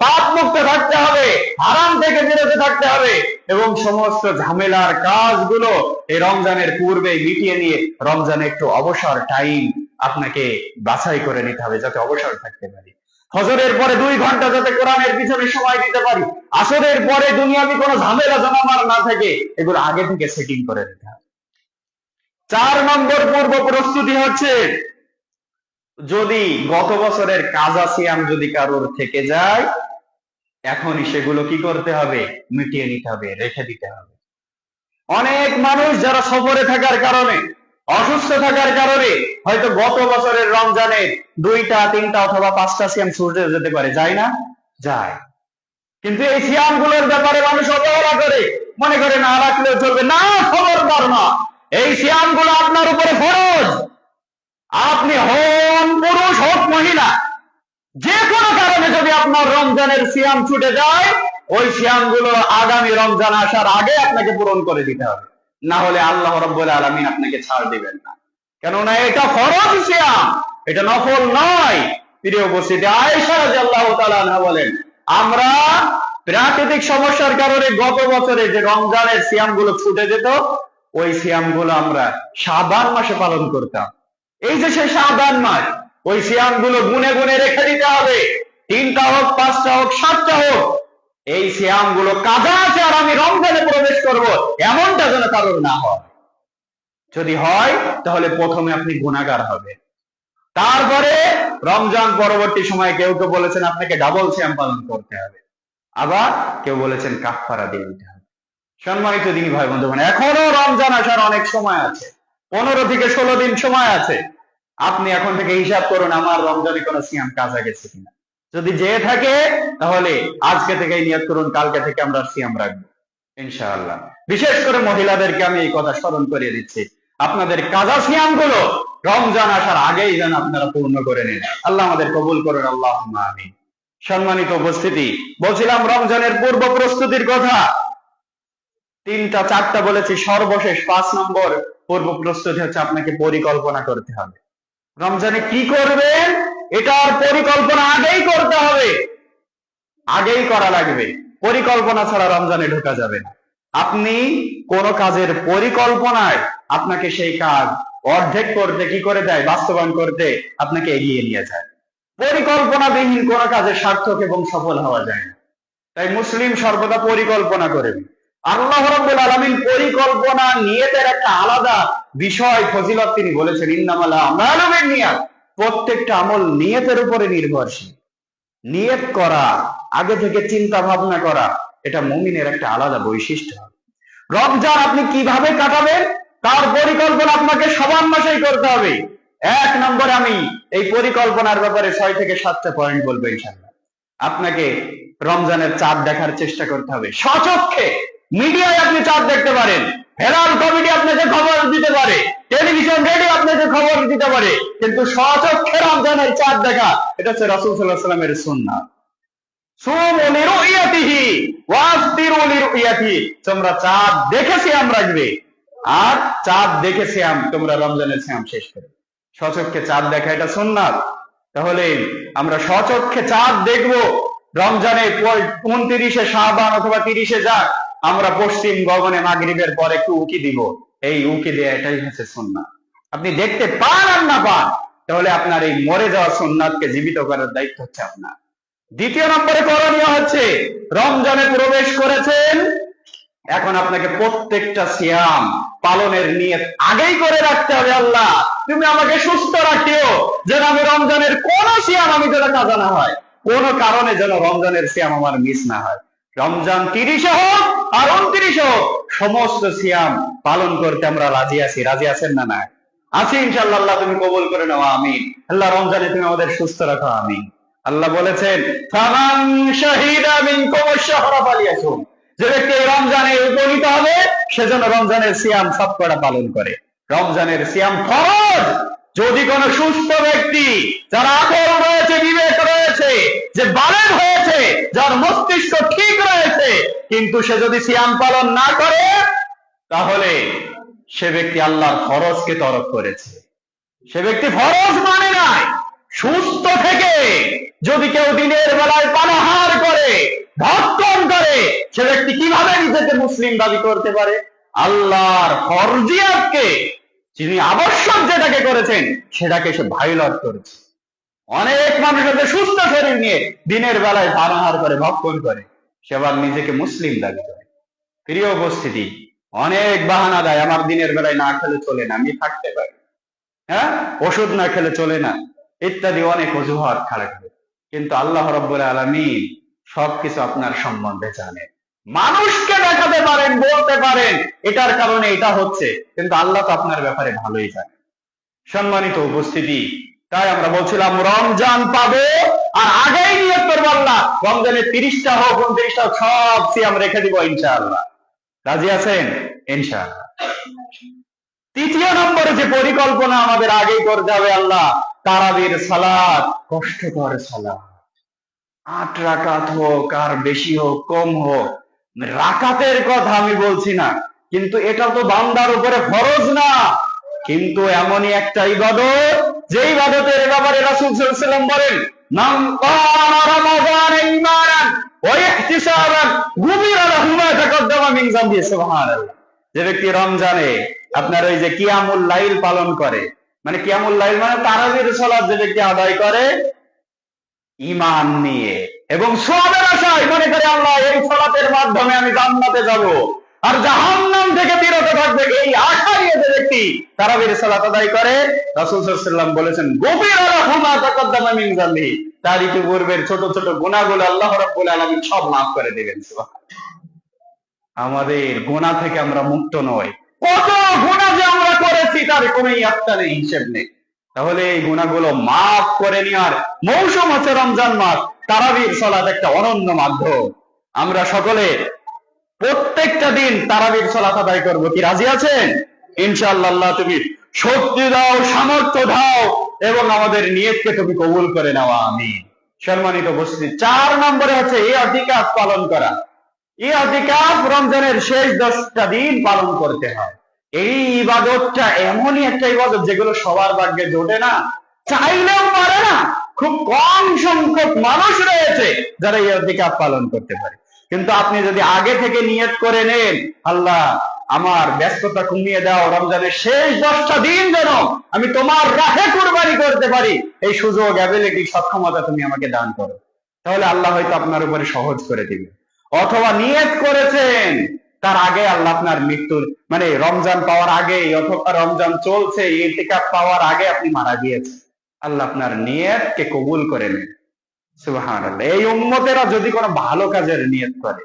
পাপ মুক্ত থাকতে হবে, হারাম থেকে বিরত থাকতে হবে এবং সমস্ত ঝামেলার কাজগুলো এই রমজানের পূর্বে মিটিয়ে নিয়ে রমজানে একটু অবসর টাইম আপনাকে বাছাই করে নিতে হবে যাতে অবসর থাকতে পারি। ফজরের পরে 2 ঘন্টা যাতে কোরআনের পিছনে সময় দিতে পারি, আসরের পরে দুনিয়াবি কোনো ঝামেলা জমামার না থাকে, এগুলো আগে থেকে সেটিং করে নিতে হবে। 4 নম্বর পূর্ব প্রস্তুতি হচ্ছে, যদি গত বছরের কাজা সিয়াম যদি কারোর থেকে যায়, এখনই সেগুলো কি করতে হবে? মিটিয়ে নিতে হবে, রেখে দিতে হবে। অনেক মানুষ যারা সফরে থাকার কারণে, অসুস্থ থাকার কারণে হয়তো গত বছরের রমজানে 2টা 3টা অথবা 5টা সিয়াম ছুটে যেতে পারে, যায় না? যায়। কিন্তু এই সিয়াম গুলোর ব্যাপারে মানুষ অবহেলা করে, মনে করে না রাখলেও চলবে। না, খবরদার না, এই সিয়াম গুলো আপনার উপরে ফরজ। আপনি হন পুরুষ হোক মহিলা, যে কোনো কারণে যদি আপনার রমজানের সিয়াম ছুটে যায়, ওই সিয়াম গুলো আগামী রমজান আসার আগে আপনাকে পূরণ করে দিতে হবে, না হলে আল্লাহ রাব্বুল আলামিন আপনাকে ছাড় দিবেন না। কেননা এটা ফরজ সিয়াম, এটা নফল নয়। প্রিয় উপস্থিতি, আয়েশা রাদিয়াল্লাহু তাআলা আনহা বলেন, আমরা প্রাকৃতিক সমস্যার কারণে গত বছরে যে রমজানের সিয়াম গুলো ছুটে যেত, ওই সিয়াম গুলো আমরা শাবান মাসে পালন করতাম। এই যে সে শাবান মাস, ওই সিয়াম গুলো গুনে গুনে রেখে দিতে হবে। 3টা হোক, 5টা হোক, 7টা হোক, এই সিয়াম গুলো কাজা আছে আর আমি রমজানে প্রবেশ করব, এমনটা যেন কারোর না হয়। যদি হয় তাহলে প্রথমে আপনি গুনাহগার হবেন, তারপরে রমজান পরবর্তী সময় কেউ কেউ বলেছেন আপনাকে ডাবল সিয়াম পালন করতে হবে, আবার কেউ বলেছেন কাফারা দিয়ে দিতে হবে। সম্মানিত দিনী ভাই বন্ধু, এখনো রমজান আসার অনেক সময় আছে, 15 থেকে 16 দিন সময় আছে। আপনি এখন থেকে হিসাব করুন আমার রমজানে কোনো সিয়াম কাজা গেছে কিনা। যদি যে থাকে তাহলে আজকে থেকেই নিয়ত করুন কালকে থেকে আমরা সিয়াম রাখবো ইনশাআল্লাহ। বিশেষ করে মহিলাদেরকে আমি এই কথা স্মরণ করিয়ে দিচ্ছি, আপনাদের কাজা সিয়াম গুলো রমজান আসার আগেই যেন আপনারা পূর্ণ করে নিন। আল্লাহ আমাদের কবুল করুন, আল্লাহুম্মা আমিন। সম্মানিত উপস্থিতি, বলছিলাম রমজানের পূর্ব প্রস্তুতির কথা। 3টা 4টা বলেছি, সর্বশেষ 5 নম্বর পূর্ব প্রস্তুতি হচ্ছে আপনাকে পরিকল্পনা করতে হবে। রমজানে কি করবেন এটার পরিকল্পনা আগেই করতে হবে, আগেই করা লাগবে। পরিকল্পনা ছাড়া রমজানে ঢোকা যাবে না। আপনি কোন কাজের পরিকল্পনায় আপনাকে সেই কাজ অর্ধেক করতে কি করে দেয়, বাস্তবায়ন করতে আপনাকে এগিয়ে নিয়ে যায়। পরিকল্পনাবিহীন কোন কাজে সার্থক এবং সফল হওয়া যায় না। তাই মুসলিম সর্বদা পরিকল্পনা করবে। আল্লাহ রাব্বুল আলামিন পরিকল্পনা নিয়তের একটা আলাদা বিষয় ফজিলত তিনি বলেছেন, ইন্নামাল আমালু বিন্নিয়াত। প্রত্যেকটা আমল নিয়তের উপরে নির্ভরশীল। নিয়ত করা, আগে থেকে চিন্তা ভাবনা করা, এটা মুমিনের একটা আলাদা বৈশিষ্ট্য। রমজান আপনি কিভাবে কাটাবেন তার পরিকল্পনা আপনাকে সবার মাসেই করতে হবে। 1 নম্বরে আমি এই পরিকল্পনার ব্যাপারে 6 থেকে 7টা পয়েন্ট বলবো ইনশাআল্লাহ। আপনাকে রমজানের চাঁদ দেখার চেষ্টা করতে হবে স্বচক্ষে। মিডিয়ায় আপনি চাঁদ দেখতে পারেন, হেরাল্ড কমিটি আপনাকে খবর দিতে পারে, টেলিভিশন রেডিও আপনাকে খবর দিতে পারে, কিন্তু স্বচক্ষে রমজানের চাঁদ দেখা এটা হচ্ছে রাসূল সাল্লাল্লাহু আলাইহি ওয়াসাল্লামের সুন্নাহ। সুমু লিরুইয়াতিহি ওয়াফতিরু লিরুইয়াতিহি, তোমরা চাঁদ দেখে সিয়াম রাখবে আর চাঁদ দেখে সিয়াম তোমরা রমজানের সিয়াম শেষ করবে। স্বচক্ষে চাঁদ দেখা এটা সুন্নাত। তাহলে আমরা স্বচক্ষে চাঁদ দেখব রমজানে 29 শাবান অথবা 30 জাক, আমরা পশ্চিম গগনে মাগরিবের পর একটু উকি দিব, এই উকি দেয়া এটাই হচ্ছে সুন্নাত। আপনি দেখতে পান আর না পান, তাহলে আপনার এই মরে যাওয়া সুন্নাতকে জীবিত করার দায়িত্ব হচ্ছে আপনার। 2 নম্বরে করণীয় হচ্ছে, রমজানে প্রবেশ করেছেন, এখন আপনাকে প্রত্যেকটা সিয়াম পালনের নিয়ত আগেই করে রাখতে হবে। আল্লাহ তুমি আমাকে সুস্থ রাখিও, যেন আমি রমজানের কোন সিয়াম আমি যেন কাজা না হয়, কোন কারণে যেন রমজানের সিয়াম আমার মিস না হয়। রমজান 30 হোক আর 29 হোক, সমস্ত সিয়াম পালন করতে আমরা রাজি আছি। রাজি আছেন না? না আছি ইনশাআল্লাহ। আল্লাহ তুমি কবুল করে নাও, আমিন। আল্লাহ রমজানে তুমি আমাদের সুস্থ রাখো, আমিন। আল্লাহ বলেছেন, ফামান শাহিদা মিনকুমুশ শাহরা ফালিয়াসুম, যে ব্যক্তি রমজানে উপনীত হবে সেজন্য রমজানের সিয়াম সবকটা পালন করে। রমজানের সিয়াম ফরজ। যদি কোনো সুস্থ ব্যক্তি, যার আকল রয়েছে, বিবেক রয়েছে, যে বালেগ হয়েছে, যার মস্তিষ্ক ঠিক রয়েছে, কিন্তু সে যদি সিয়াম পালন না করে, তাহলে সে ব্যক্তি আল্লাহর ফরজকে তরক করেছে, সে ব্যক্তি ফরজ মানে নাই। সুস্থ থেকে যদি কেউ দিনের বেলায় পানাহার করে, ভক্ষণ করে, সে ব্যক্তি কিভাবে নিজেকে মুসলিম দাবি করতে পারে? আল্লাহর ফরজিয়াতকে, যিনি আবশ্যক যেটাকে করেছেন সেটাকে সে ভায়োলেট করেছে। অনেক মানুষ আছে সুস্থ শরীর নিয়ে দিনের বেলায় পানাহার করে, ভক্ষণ করে, সে আবার নিজেকে মুসলিম দাবি করে। প্রিয় উপস্থিতি, অনেক বাহানা দেয়, আমার দিনের বেলায় না খেলে চলে না, আমি থাকতে পারি, হ্যাঁ, ওষুধ না খেলে চলে না, ইত্যাদি অনেক অজুহাত খাড়া করে। কিন্তু আল্লাহ রাব্বুল আলামিন সবকিছু আপনার সম্বন্ধে জানেন। মানুষকে দেখাতে পারেন, বলতে পারেন এটার কারণে এটা হচ্ছে, কিন্তু আল্লাহ তো আপনার ব্যাপারে ভালোই জানেন। সম্মানিত উপস্থিতি, তাই আমরা বলছিলাম রমজান পাবো আর আগেই নিয়ত করবো আল্লাহ রমজানের 30টা হোক 29টা হোক সব সিয়াম রেখে দিব ইনশাআল্লাহ। রাজি আছেন? ইনশাআল্লাহ। তৃতীয় নম্বরে যে পরিকল্পনা আমাদের আগেই করতে হবে, আল্লাহ তারাবির সালাত, কষ্টকর সালাত, 8 রাকাত হোক আর বেশি হোক কম হোক, রাকাতের কথা আমি বলছি না, কিন্তু এটা তো বান্দার উপরে ফরজ না, কিন্তু এমনই একটা ইবাদত যে ইবাদতের ব্যাপারে রাসূল সাল্লাল্লাহু আলাইহি ওয়াসাল্লাম বলেন, মান কামা রমাদান ঈমানান ওয়া ইহতিসাবান গুফিরা লাহু মা তাকাদ্দামা মিন যামবি। সুবহানাল্লাহ। যে ব্যক্তি রমজানে আপনার ওই যে কিয়ামুল লাইল পালন করে, মানে কিয়ামুল লাইল মানে তারাবির সালাত যে ব্যক্তি আদায় করে ঈমান নিয়ে এবং সওয়াবের আশায়, মনে করে আল্লাহ এই সালাতের মাধ্যমে আমি জান্নাতে যাব আর জাহান্নাম থেকে বিরত থাকবে, এই আশা নিয়ে যে ব্যক্তি তারাবির সালাত আদায় করে, রাসূল সাল্লাল্লাহু আলাইহি ওয়াসাল্লাম বলেছেন গুফিরা লাহু মা তাকাদ্দামা মিন যামবি, তার ইতিপূর্বের ছোট ছোট গুনাহগুলো আল্লাহ রাব্বুল আলামিন সব মাফ করে দিবেন। সুবহানাল্লাহ। আমাদের গুনাহ থেকে আমরা মুক্ত নই, কত গুনাহ যে আমরা করেছি তার কোনো ইয়াত্তা নেই, হিসেব নেই। তাহলে এই গুনাহগুলো মাফ করে নেওয়ার মৌসুম হচ্ছে রমজান মাস। তারাবির সালাত একটা অনন্য মাধ্যম। আমরা সকলে প্রত্যেকটা দিন তারাবির সালাত আদায় করব, কি রাজি আছেন? ইনশাআল্লাহ। আল্লাহ তুমি শক্তি দাও, সামর্থ্য দাও এবং আমাদের নিয়তকে তুমি কবুল করে নাও, আমিন। সম্মানিত উপস্থিতি, 4 নম্বরে হচ্ছে ইতিকাফ পালন করা। ইতিকাফ রমজানের শেষ 10টা দিন পালন করতে হয়। এই ইবাদতটা এমনই একটা ইবাদত যেগুলো সবার ভাগ্যে জোটে না, চাইলেও পারে না। খুব কম সংখ্যক মানুষ রয়েছে যারা ইতিকাফ পালন করতে পারে। কিন্তু আপনি যদি আগে থেকে নিয়ত করে নেন, আল্লাহ আমার ব্যস্ততা কমিয়ে দাও, রমজানের শেষ 10টা দিন যেন আমি তোমার রাহে কুরবানি করতে পারি, এই সুযোগ, অ্যাবিলিটি, সক্ষমতা তুমি আমাকে দান করো, তাহলে আল্লাহ হয়তো আপনার উপরে সহজ করে দিবে। অথবা নিয়ত করেছেন তার আগে আল্লাহ আপনার মৃত্যুর, মানে রমজান পাওয়ার আগে অথবা রমজান চলছে, ইতিকাফ পাওয়ার আগে আপনি মারা গিয়েছেন, আল্লাহ আপনার নিয়তকে কবুল করে নেন। সুবহানাল্লাহ। এই উম্মতেরা যদি কোনো ভালো কাজের নিয়ত করে,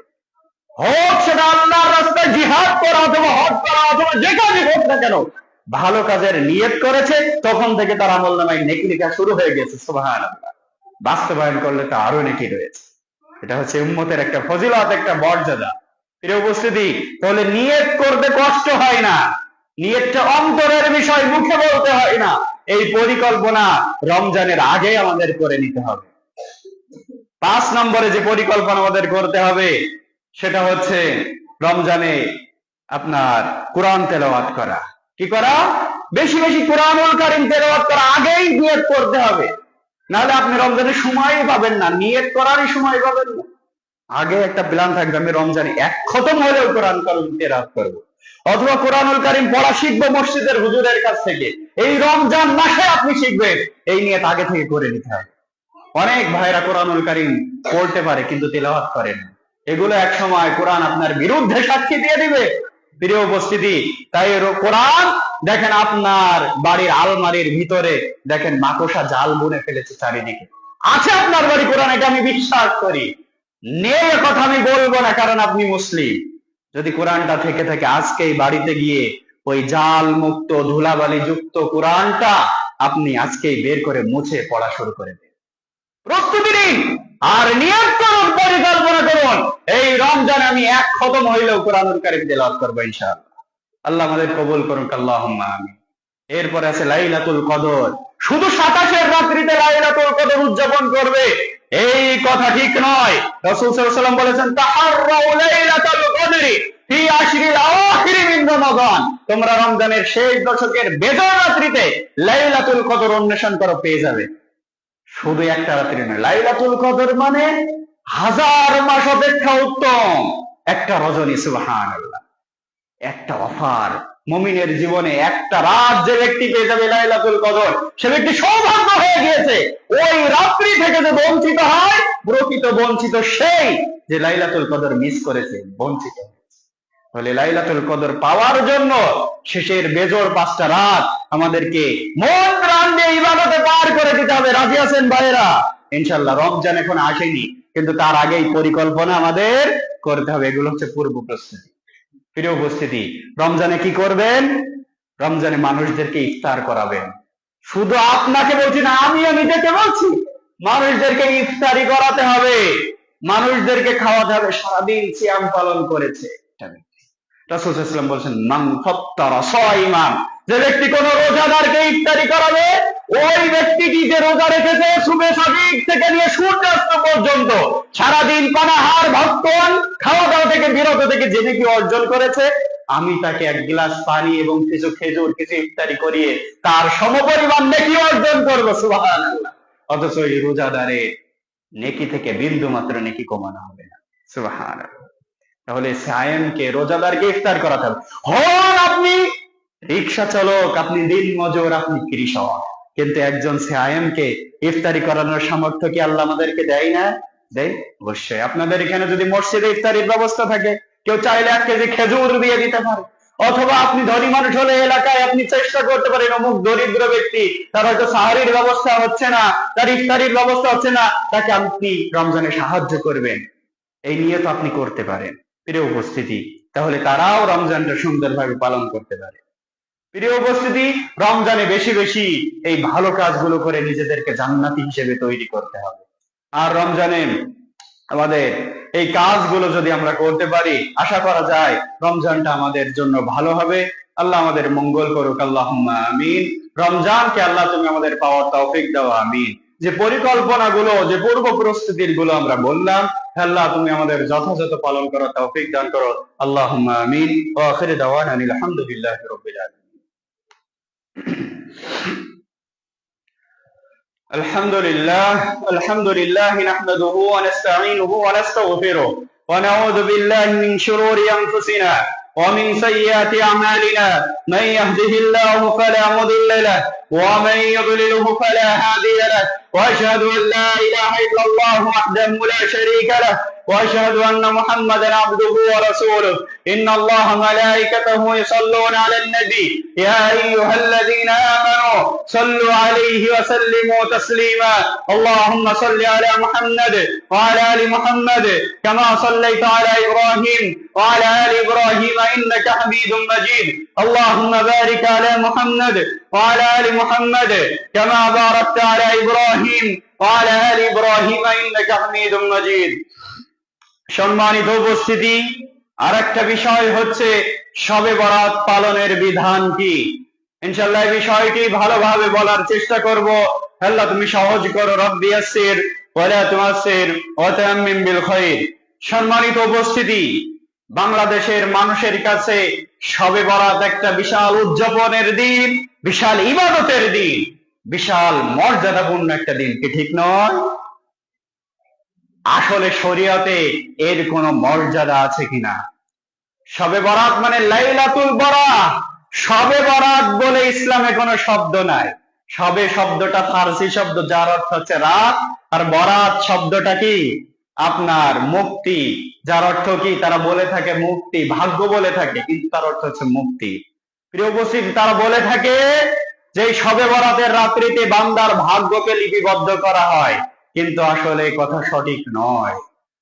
হোক সেটা আল্লাহর রাস্তায় জিহাদ করা অথবা হজ করা অথবা যে কাজই হোক না কেন, ভালো কাজের নিয়ত করেছে, তখন থেকে তার আমলনামায় নেকি লেখা শুরু হয়ে গেছে। সুবহানাল্লাহ। বাস্তবায়ন করলে তো আরো নেকি রয়েছে। এটা হচ্ছে উম্মতের একটা ফজিলত, একটা মর্যাদা। প্রিয় উপস্থিতি, তাহলে নিয়ত করতে কষ্ট হয় না, নিয়তটা অন্তরের বিষয়, মুখে বলতে হয় না। এই পরিকল্পনা রমজানের আগে আমাদের করে নিতে হবে। 5 নম্বরে যে পরিকল্পনা আমাদের করতে হবে সেটা হচ্ছে রমজানে আপনার কোরআন তেলাওয়াত করা। কি করা? বেশি বেশি কোরআনুল কারীম তেলাওয়াত করা আগেই নিয়ত করতে হবে, নাহলে আপনি রমজানের সময়ই পাবেন না, নিয়ত করারই সময় পাবেন না। আগে একটা প্ল্যান থাকবে, আমি রমজানে 1 খতম হলেও কোরআন তেলাওয়াত করবো, অথবা কোরআনুল কারীম পড়া শিখবো মসজিদের হুজুরের কাছ থেকে, এই রমজান মাসে আপনি শিখবেন, এই নিয়ত আগে থেকে করে নিতে হবে। অনেক ভাইরা কোরআনুল কারীম পড়তে পারে কিন্তু তেলাওয়াত করে না, এগুলো এক সময় কোরআন আপনার বিরুদ্ধে সাক্ষী দিয়ে দিবে। প্রিয় উপস্থিতি, তাই কোরআন দেখেন আপনার বাড়ির আলমারির ভিতরে দেখেন মাকড়সা জাল বুনে ফেলেছে চারিদিকে, আছে আপনার বাড়ি কোরআন, এটা আমি বিশ্বাস করি। নেই কথা আমি বলবো না, কারণ আপনি মুসলিম। যদি কোরআনটা থেকে থাকে, আজকেই বাড়িতে গিয়ে ওই জাল মুক্ত ধুলাবালি যুক্ত কোরআনটা আপনি আজকেই বের করে মুছে পড়া শুরু করে দিন, প্রস্তুতি নিন আর নিয়ত করুন, পরিকল্পনা করুন, এই রমজানে আমি 1 খতম হইলেও কোরআনুল কারীম তেলাওয়াত করব ইনশাআল্লাহ। আল্লাহ আমাদের কবুল করুন, আল্লাহুম্মা আমিন। এরপরে আছে লাইলাতুল কদর। শুধু 27 রাত্রিতে লাইলাতুল কদর উদযাপন করবে, এই কথা ঠিক নয়। রাসূল সাল্লাল্লাহু আলাইহি ওয়াসাল্লাম বলেছেন, তাহাররাউ লাইলাতুল কদরি ফি আশরিল আখিরি মিন রমাদান, তোমরা রমজানের শেষ দশকের বেজর রাত্রিতে লাইলাতুল কদর অন্বেষণ করো, পেয়ে যাবে। শুধু একটা রাত্রি নয়, লাইলাতুল কদর মানে হাজার মাস অপেক্ষা উত্তম একটা রজনী। সুবহানাল্লাহ, একটা অফার। মুমিনের জীবনে একটা রাত যে ব্যক্তি পেয়ে যাবে লাইলাতুল কদর, সে ব্যক্তি সৌভাগ্য হয়ে গিয়েছে। ওই রাত্রি থেকে যে বঞ্চিত হয়, প্রকৃত বঞ্চিত সেই যে লাইলাতুল কদর মিস করেছে, বঞ্চিত। তাহলে লাইলাতুল কদর পাওয়ার জন্য শেষের বেজোর 5টা রাত আমাদেরকে মন প্রাণ দিয়ে ইবাদতে পার করে দিতে হবে। রাজি আছেন ভাইরা? ইনশাআল্লাহ। রমজান এখন আসেনি, কিন্তু তার আগেই পরিকল্পনা আমাদের করতে হবে। এগুলো হচ্ছে পূর্ব প্রস্তুতি। প্রিয় উপস্থিতি, রমজানে কি করবেন? রমজানে মানুষদেরকে ইফতার করাবেন। শুধু আপনাকে বলছি না, আমি নিজেকে বলছি, মানুষদেরকে ইফতারি করাতে হবে, মানুষদেরকে খাওয়াতে হবে। সারাদিন সিয়াম পালন করেছে রাসূল সাল্লাল্লাহু আলাইহি ওয়াসাল্লাম বলেছেন, মান ফাত্তারা সাইমান, যে ব্যক্তি কোন রোজাদারকে ইফতারি করাবে, ওই ব্যক্তিটি যে রোজা রেখেছে সুবহ সাদিক থেকে নিয়ে সূর্যাস্ত পর্যন্ত সারাদিন পানাহার ভক্ষণ খাওয়া দাওয়া থেকে বিরত থেকে যে নাকি অর্জন করেছে, আমি তাকে এক গ্লাস পানি এবং কিছু খেজুর, কিছু ইফতারি করিয়ে তার সমপরিমাণ নেকি অর্জন করবো। সুবহানাল্লাহ। অথচ এই রোজাদারের নেকি থেকে বিন্দু মাত্র নেকি কমানো হবে না। সুবহানাল্লাহ। তাহলে সায়েমকে, রোজাদারকে ইফতার করাতে হবে। হন আপনি রিক্সা চালক, আপনি দিন মজুর, আপনি কৃষক, কিন্তু একজন সায়েমকে ইফতারি করানোর সামর্থ্য কি আল্লাহ আমাদেরকে দেয় না? দেয়, অবশ্যই। আপনাদের এখানে যদি মসজিদে ইফতারির ব্যবস্থা থাকে, কেউ চাইলে 1 কেজি খেজুর দিয়ে দিতে পারে। অথবা আপনি ধনী মানুষ হলে এলাকায় আপনি চেষ্টা করতে পারেন, অমুক দরিদ্র ব্যক্তি, তার হয়তো সাহারির ব্যবস্থা হচ্ছে না, তার ইফতারির ব্যবস্থা হচ্ছে না, তাকে আপনি রমজানে সাহায্য করবেন। এই নিয়ে তো আপনি করতে পারেন। প্রিয় উপস্থিতি, তাহলে তারাও রমজানটা সুন্দরভাবে পালন করতে পারে। প্রিয় উপস্থিতি, রমজানে বেশি বেশি এই ভালো কাজগুলো করে নিজেদেরকে জান্নাতি হিসেবে তৈরি করতে হবে। আর রমজানে আমাদের এই কাজগুলো যদি আমরা করতে পারি, আশা করা যায় রমজানটা আমাদের জন্য ভালো হবে। আল্লাহ আমাদের মঙ্গল করুক, আল্লাহুম্মা আমিন। রমজানকে আল্লাহ তুমি আমাদের পাওয়ার তৌফিক দাও, আমিন। যে পরিকল্পনাগুলো, যে পূর্ব প্রস্তুতির গুলো আমরা বললাম, আল্লাহ তুমি আমাদের যথাযথ পালন করার তৌফিক দান করো, আল্লাহুম্মা আমিন। ওয়া আখিরু দাওয়ানা আলহামদুলিল্লাহি রাব্বিল আলামিন। الحمد لله نحمده ونستعينه ونستغفره ونعوذ بالله من شرور أنفسنا ومن سيئات أعمالنا، من يهده الله فلا مضل له ومن يضلله فلا هادي له، وأشهد أن لا إله إلا الله وحده لا شريك له، وأشهد أن محمدا عبده ورسوله. إن الله ملائكته يصلون على النبي، يا أيها الذين آمنوا صلوا عليه وسلموا تسليما. اللهم صل على محمد وعلى آل محمد كما صليت على إبراهيم وعلى آل إبراهيم إنك حميد مجيد. اللهم بارك على محمد وعلى آل محمد كما باركت على إبراهيم وعلى آل إبراهيم إنك حميد مجيد. সম্মানিত উপস্থিতি, আরেকটা বিষয় হচ্ছে শবে বরাত পালনের বিধান কি। ইনশাআল্লাহ এই বিষয়টি ভালোভাবে বলার চেষ্টা করব। আল্লাহ তুমি সহজ করো, রব্বি ইয়াসসির ওয়ালা তুআসসির ওয়া তাম্মিম বিল খাইর। সম্মানিত উপস্থিতি, বাংলাদেশের মানুষের কাছে শবে বরাত একটা বিশাল উদযাপনের দিন, বিশাল ইবাদতের দিন, বিশাল মর্যাদাপূর্ণ একটা দিন, কি ঠিক নয়? আসলে শরীয়তে এর কোনো মর্যাদা আছে কিনা? শবে বরাত মানে লাইলাতুল বরাত। শবে বরাত বলে ইসলামে কোনো শব্দ নাই। শবে শব্দটা ফারসি শব্দ, যার অর্থ হচ্ছে রাত, আর বরাত শব্দটা কি আপনার মুক্তি, যার অর্থ কি তারা বলে থাকে মুক্তি, ভাগ্য বলে থাকে, কিন্তু তার অর্থ হচ্ছে মুক্তি। প্রিয় উপস্থিতি, তারা বলে থাকে যে শবে বরাতের রাত্রিতে বান্দার ভাগ্যকে লিপিবদ্ধ করা হয়, কিন্তু আসলে কথা সঠিক নয়।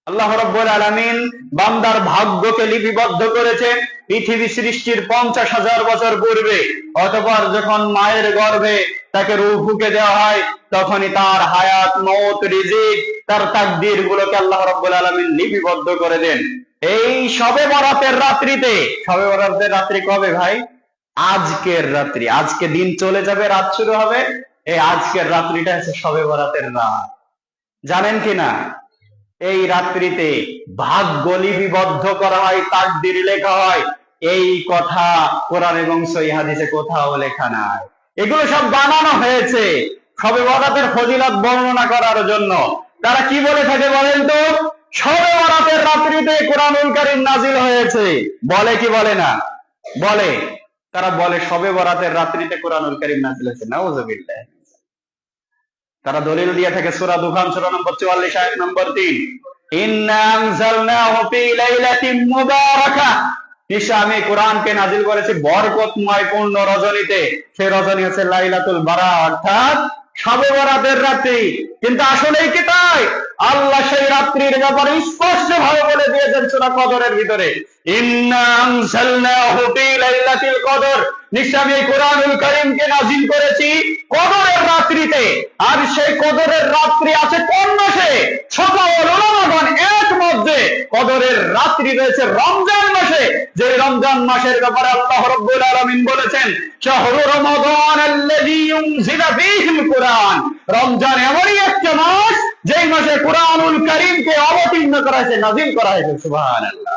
আল্লাহ রাব্বুল আলামিন বান্দার ভাগ্যকে লিপিবদ্ধ করেছেন পৃথিবী সৃষ্টির 50,000 বছর পূর্বে। অতঃপর যখন মায়ের গর্ভে তাকে রূহ ফুঁকে দেওয়া হয়, তখনই তার হায়াত, মওত, রিজিক, তার তাকদীর গুলোকে আল্লাহ রাব্বুল আলামিন লিপিবদ্ধ করে দেন এই শবে বরাতের রাত্রিতে। শবে বরাতের রাত্রি কবে ভাই? আজকের রাত্রি। আজকে দিন চলে যাবে, রাত শুরু হবে, এই আজকের রাত্রিটা হচ্ছে শবে বরাতের রাত। জানেন কিনা এই রাত্রিতে ভাগ্য লিপিবদ্ধ করা হয়, তাকদীর লেখা হয়, এই কথা কোরআন এবং সহিহ হাদিসে কোথাও লেখা নাই। এগুলো সব বানানো হয়েছে শবে বরাতের ফজিলত বর্ণনা করার জন্য। তারা কি বলে থাকে বলেন তো? শবে বরাতের রাত্রিতে কোরআনুল কারীম নাজিল হয়েছে। বলে কি বলে না? বলে। তারা বলে শবে বরাতের রাত্রিতে কোরআনুল কারীম নাজিল হয়েছে। নাউযুবিল্লাহ। তারা দলিল দিয়ে থাকে সূরা দুখান সূরা নম্বর 44 আয়াত নম্বর 3, ইন্না আনজালনাহু ফি লাইলাতিন মুবারাকাহ, নিশ্চয় আমি কোরআনকে নাজিল করেছি বরকতময় পূর্ণ রজনীতে। সেই রজনী হচ্ছে লাইলাতুল বারা, অর্থাৎ শবে বরাতের রাত্রি। কিন্তু আসলেই কি তাই? আল্লাহ সেই রাত্রির ব্যাপারে স্পষ্ট ভাবে বলে দিয়েছেন সূরা কদরের ভিতরে, ইন্না আনজালনাহু ফি লাইলাতিল কদর, নিশ্চয় আমি এই কোরআনুল কারীমকে নাজিল করেছি কদরের রাত্রিতে। আর সেই কদরের রাত্রি আছে কোন মাসে? সকল উলামাগণ একমত যে কদরের রাত্রি রয়েছে রমজান মাসে। যে রমজান মাসের ব্যাপারে আল্লাহ রাব্বুল আলামিন বলেছেন, শাহরু রমাদান আল্লাযী ইউনজিলা ফীহিল কুরআন, রমজান এমনই একটা মাস যেই মাসে কোরআনুল কারীমকে অবতীর্ণ করা হয়েছে, নাজিল করা হয়েছে। সুবহানাল্লাহ।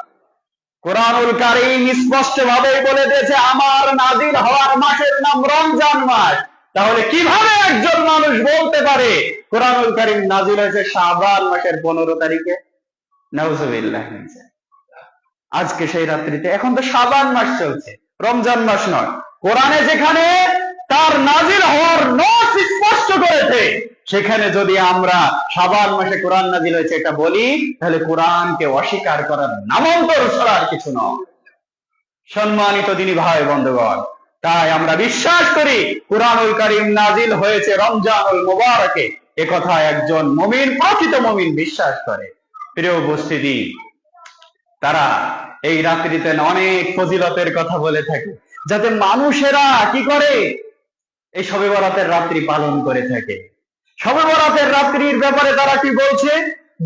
কোরআনুল কারীম স্পষ্ট ভাবে বলে দিয়েছে আমার নাজিল হওয়ার মাসের নাম রমজান মাস। তাহলে কিভাবে একজন মানুষ বলতে পারে কোরআনুল কারীম নাজিল হয়েছে শাবান মাসের 15 তারিখে? নাউযুবিল্লাহ। আজকে সেই রাত্রিতে, এখন তো শাবান মাস চলছে, রমজান মাস নয়। কোরআনে যেখানে তার নাজিল হওয়ার নস স্পষ্ট করেছে, সেখানে যদি আমরা শাবান মাসে কোরআন নাজিল হয়েছে এটা বলি, তাহলে কোরআনকে অস্বীকার করার নামান্তর ছাড়া আর কিছু নয়। সম্মানিত দিনী ভাই বন্ধুগণ, তাই আমরা বিশ্বাস করি কোরআনুল কারীম নাজিল হয়েছে রমজানুল মুবারকে। এ কথা একজন মুমিন, প্রকৃত মুমিন বিশ্বাস করে। প্রিয় উপস্থিতি, তারা এই রাত্রিতে অনেক ফজিলতের কথা বলে থাকে, যাতে মানুষেরা কি করে এই শবে বরাতের রাত্রি পালন করে থাকে। শবে বরাতের রাত্রির ব্যাপারে তারা কি বলছে?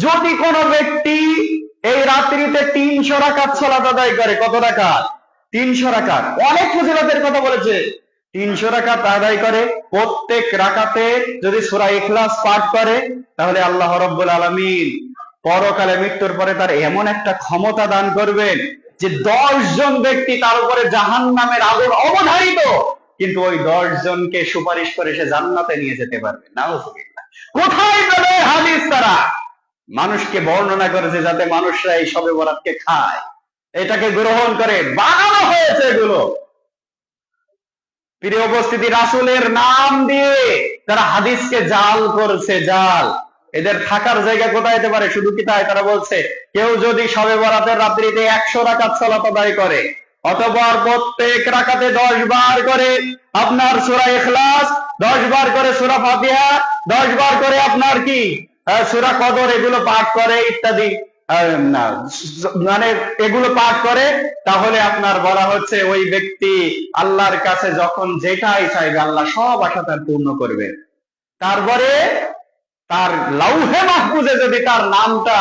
যদি কোনো ব্যক্তি এই রাত্রিতে 300 রাকাত সালাত আদায় করে, কত রাকাত? 300 রাকাত। অনেক ফজিলতের কথা বলেছে। 300 রাকাত আদায় করে, প্রত্যেক রাকাতে যদি সূরা ইখলাস পাঠ করে, তাহলে আল্লাহ রাব্বুল আলামিন পরকালে মৃত্যুর পরে তার এমন একটা ক্ষমতা দান করবেন যে 10 জন ব্যক্তি তার উপরে জাহান্নামের আগুন অবধারিত, কিন্তু ওই 10 জনকে সুপারিশ করে সে জান্নাতে নিয়ে যেতে পারবে। নাউযুবিল্লাহ। কোথায় পেলে হাদিস? তারা মানুষকে বর্ণনা করেছে যাতে মানুষরা এই শবে বরাতকে খায়, এটাকে গ্রহণ করে। বানানো হয়েছে এগুলো। প্রিয় উপস্থিতি, রাসূলের নাম দিয়ে তারা হাদিসকে জাল করছে, জাল। এদের থাকার জায়গা কোথায় হতে পারে? শুধু কি তাই? তারা বলছে কেউ যদি শবে বরাতের রাত্রিতে 100 রাকাত সালাত আদায় করে, অথবা প্রত্যেক রাকাতে 10 বার করে আপনার সূরা ইখলাস, 10 বার করে সূরা ফাতিহা, 10 বার করে আপনার কি সূরা কদর, এগুলো পাঠ করে ইত্যাদি, না মানে এগুলো পাঠ করে, তাহলে আপনার বলা হচ্ছে ওই ব্যক্তি আল্লাহর কাছে যখন যেটাই চাইবে আল্লাহ সব আশা তার পূর্ণ করবে। তারপরে তার লাউহে মাহফুজে যদি তার নামটা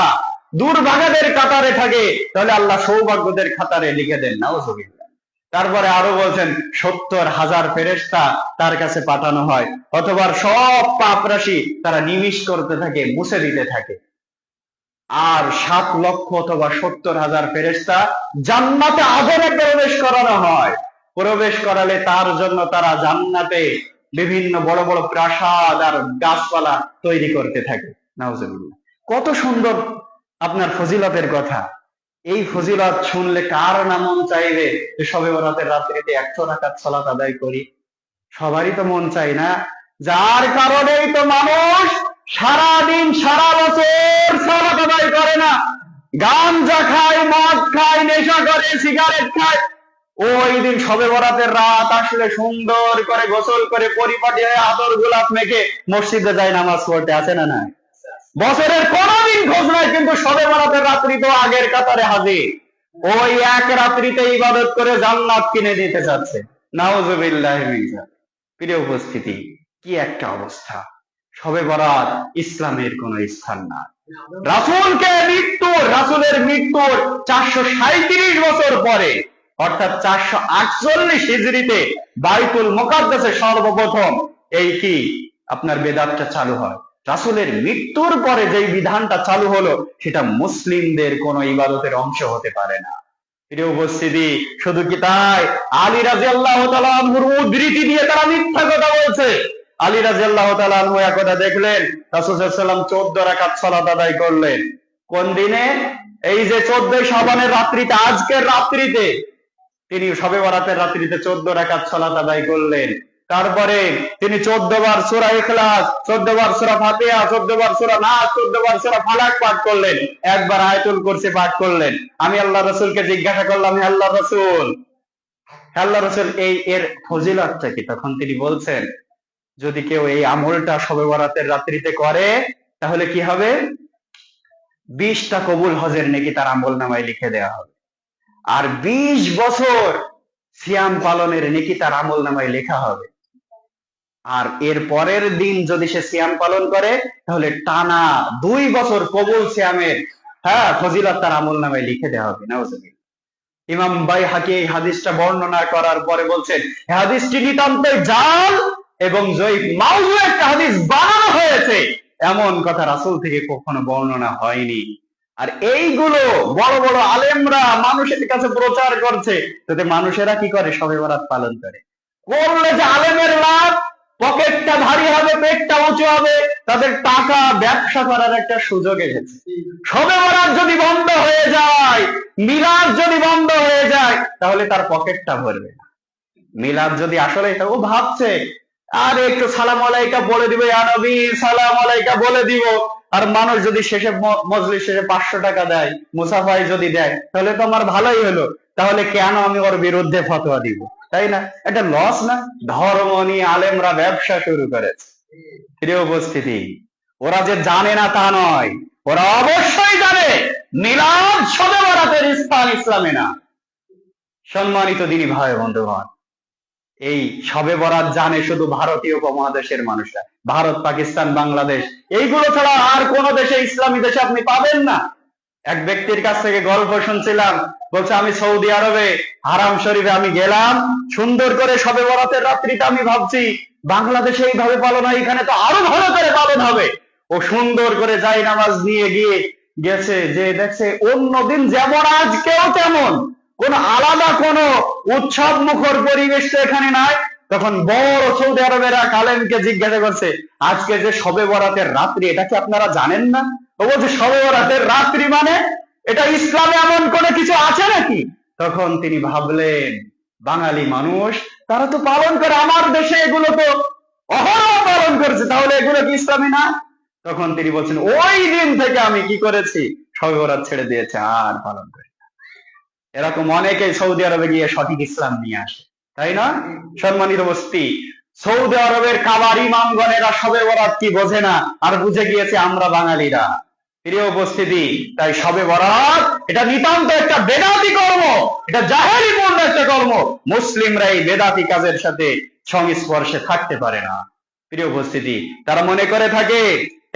দুর্ভাগাদের কাতারে থাকে, তাহলে আল্লাহ সৌভাগ্যদের খাতারে লিখে দেন। নাউযুবিল্লাহ। তারপরে আরো বলছেন 70,000 ফেরেশতা তার কাছে পাঠানো হয়, অথবা সব পাপ রাশি তারা নিমিষ করতে থাকে, মুছে দিতে থাকে। আর 7 লক্ষ অথবা 70,000 ফেরেশতা জান্নাতে আদরে প্রবেশ করানো হয়। প্রবেশ করালে তার জন্য তারা জান্নাতে বিভিন্ন বড় বড় প্রাসাদ আর গাছপালা তৈরি করতে থাকে। নাউযুবিল্লাহ। কত সুন্দর আপনার ফজিলতের কথা। এই ফজিলত শুনলে কার না মন চাইবে যে শবে বরাতের রাত্রিতে 100 রাকাত সালাত আদায় করি? সবারই তো মন চাই না? যার কারণেই তো মানুষ সারা দিন সারা বছর সালাত আদায় করে না, গাঞ্জা খায়, মদ খায়, নেশা করে, সিগারেট খায়। ওই দিন শবে বরাতের রাত আসলে সুন্দর করে গোসল করে পরিপাটি হয়ে আতর গোলাপ মেখে মসজিদে যায় নামাজ পড়তে। আছে না? না। বছরের কোনদিন খোঁজ নাই, কিন্তু শবে বরাতের রাত্রি তো আগের কাতারে হাজির। ওই এক রাত্রিতে ইবাদত করে জান্নাত কিনে দিতে চাচ্ছে। নাউযুবিল্লাহ মিন যালিক। প্রিয় উপস্থিতি, কি একটা অবস্থা! শবে বরাত ইসলামের কোন স্থান না। রাসূলের মৃত্যুর 437 বছর পরে, অর্থাৎ 448 হিজরিতে বাইতুল মুকাদ্দাসে সর্বপ্রথম এই কি আপনার বেদাতটা চালু হয়। রাসূলের মৃত্যুর পরে যেই বিধানটা চালু হলো সেটা মুসলিমদের কোন ইবাদতের অংশ হতে পারে না। প্রিয় উপস্থিতি, শুধু কি তাই, আলী রাদিয়াল্লাহু তাআলা আনহুর উদ্ধৃতি দিয়ে তারা মিথ্যা কথা বলছে। আলী রাদিয়াল্লাহু তাআলা আনহু একদা দেখলেন রাসূল সাল্লাল্লাহু আলাইহি ওয়াসাল্লাম 14 রাকাত সালাত আদায় করলেন। কোন দিনে? এই যে 14 শাবানের রাত্রিতে, আজকের রাত্রিতে তিনি শবে বরাতের রাত্রিতে 14 রাকাত সালাত আদায় করলেন। তারপরে তিনি 14 বার সূরা ইখলাস, 14 বার সূরা ফাতিহা, 14 বার সূরা নাস, 14 বার সূরা ফালাক পাঠ করলেন, একবার আয়াতুল কুরসি পাঠ করলেন। আমি আল্লাহ রাসূলকে জিজ্ঞাসা করলাম, হে আল্লাহ রাসূল, এর ফজিলতটা কি? তখন তিনি বলছেন, যদি কেউ এই আমলটা শবে বরাতের রাত্রিতে করে তাহলে কি হবে? 20টা কবুল হজের নেকি তার আমলনামায় লিখে দেওয়া হবে, আর 20 বছর সিয়াম পালনের নেকি তার আমলনামায় লেখা হবে। আর এর পরের দিন যদি সে সিয়াম পালন করে তাহলে টানা 2 বছর কবুল সিয়ামের ফজিলত তার আমলনামায় লিখে দেওয়া হবে। নাউজুবিল্লাহ। ইমাম বাইহাকি এই হাদিসটা বর্ণনা করার পরে বলছেন, এই হাদিসটি নিতান্তই জাল এবং জয়ীফ, মাউযু একটা হাদিস বানানো হয়েছে, এমন কথা রাসূল থেকে কখনো বর্ণনা হয়নি। আর এইগুলো বড় বড় আলেমরা মানুষের কাছে প্রচার করছে, তাতে মানুষেরা কি করে? শবে বরাত পালন করে। করলে যে আলেমের লাভ, পকেটটা ভারী হবে, পেটটা উঁচু হবে, তাদের টাকা ব্যবসা করার একটা সুযোগ এসেছে। শবে বরাত যদি বন্ধ হয়ে যায়, মিলাদ যদি বন্ধ হয়ে যায়, তাহলে তার পকেটটা ভরবে না। মিলাদ যদি আসলে ও ভাবছে আর একটু সালাম আলাইকা বলে দিব, ইয়া নবী সালাম আলাইকা বলে দিব, আর মানুষ যদি শেষে মজলিস শেষে 500 টাকা দেয়, মুসাফাই যদি দেয়, তাহলে তো আমার ভালোই হলো। তাহলে কেন আমি ওর বিরুদ্ধে ফতোয়া দিব? তাই না? এটা লস না? ধর্ম নিয়ে আলেমরা ব্যবসা শুরু করেছে। প্রিয় উপস্থিতি, ওরা যে জানে না তা নয়, ওরা অবশ্যই জানে মিলাদ শবে বরাতের স্থান ইসলামে না। সম্মানিত দিনী ভাই বন্ধুগণ, এই শবে বরাত জানে শুধু ভারতীয় উপমহাদেশের মানুষরা। ভারত, পাকিস্তান, বাংলাদেশ, এইগুলো ছাড়া আর কোন দেশে, ইসলামী দেশে আপনি পাবেন না। এক ব্যক্তির কাছ থেকে গল্প শুনছিলাম, বলছে আমি সৌদি আরবে হারাম শরীফে আমি গেলাম, সুন্দর করে শবে বরাতের রাত্রিটা আমি ভাবছি বাংলাদেশে এইভাবে পালন হয়, এখানে তো আরো ভালো করে পালন হবে। ও সুন্দর করে যাই নামাজ নিয়ে গেছে, যে দেখছে অন্যদিন যেমন আজকেও তেমন, কোন আলাদা কোন উৎসব মুখর পরিবেশ তো এখানে নাই। তখন বড় সৌদি আরবের এক আলেমকে জিজ্ঞাসা করছে, আজকে যে শবে বরাতের রাত্রি, এটা কি আপনারা জানেন না? ও বলছে, শবে বরাতের রাত্রি মানে এটা ইসলামে এমন কোন কিছু আছে নাকি? তখন তিনি ভাবলেন, বাঙালি মানুষ তারা তো পালন করে, আমার দেশে এগুলো তো অহরহ পালন করছে, তাহলে এগুলো কি ইসলামী না? তখন তিনি বলছেন, ওই দিন থেকে আমি কি করেছি, শবে বরাত ছেড়ে দিয়েছে, আর পালন করি। এরকম অনেকে সৌদি আরবে গিয়ে সঠিক ইসলাম নিয়ে আসে, তাই না? সম্মানিত বস্তি, সৌদি আরবের কাবার ইমামগণেরা শবে বরাত কি বোঝে না, আর বুঝে গিয়েছে আমরা বাঙালিরা। প্রিয় উপস্থিতি, তাই শবে বরাত এটা নিতান্ত একটা বেদাতি কর্ম, এটা জাহেলিপূর্ণ একটা কর্ম। মুসলিমরা এই বেদাতি কাজের সাথে সংস্পর্শে থাকতে পারে না। প্রিয় উপস্থিতি, তারা মনে করে থাকে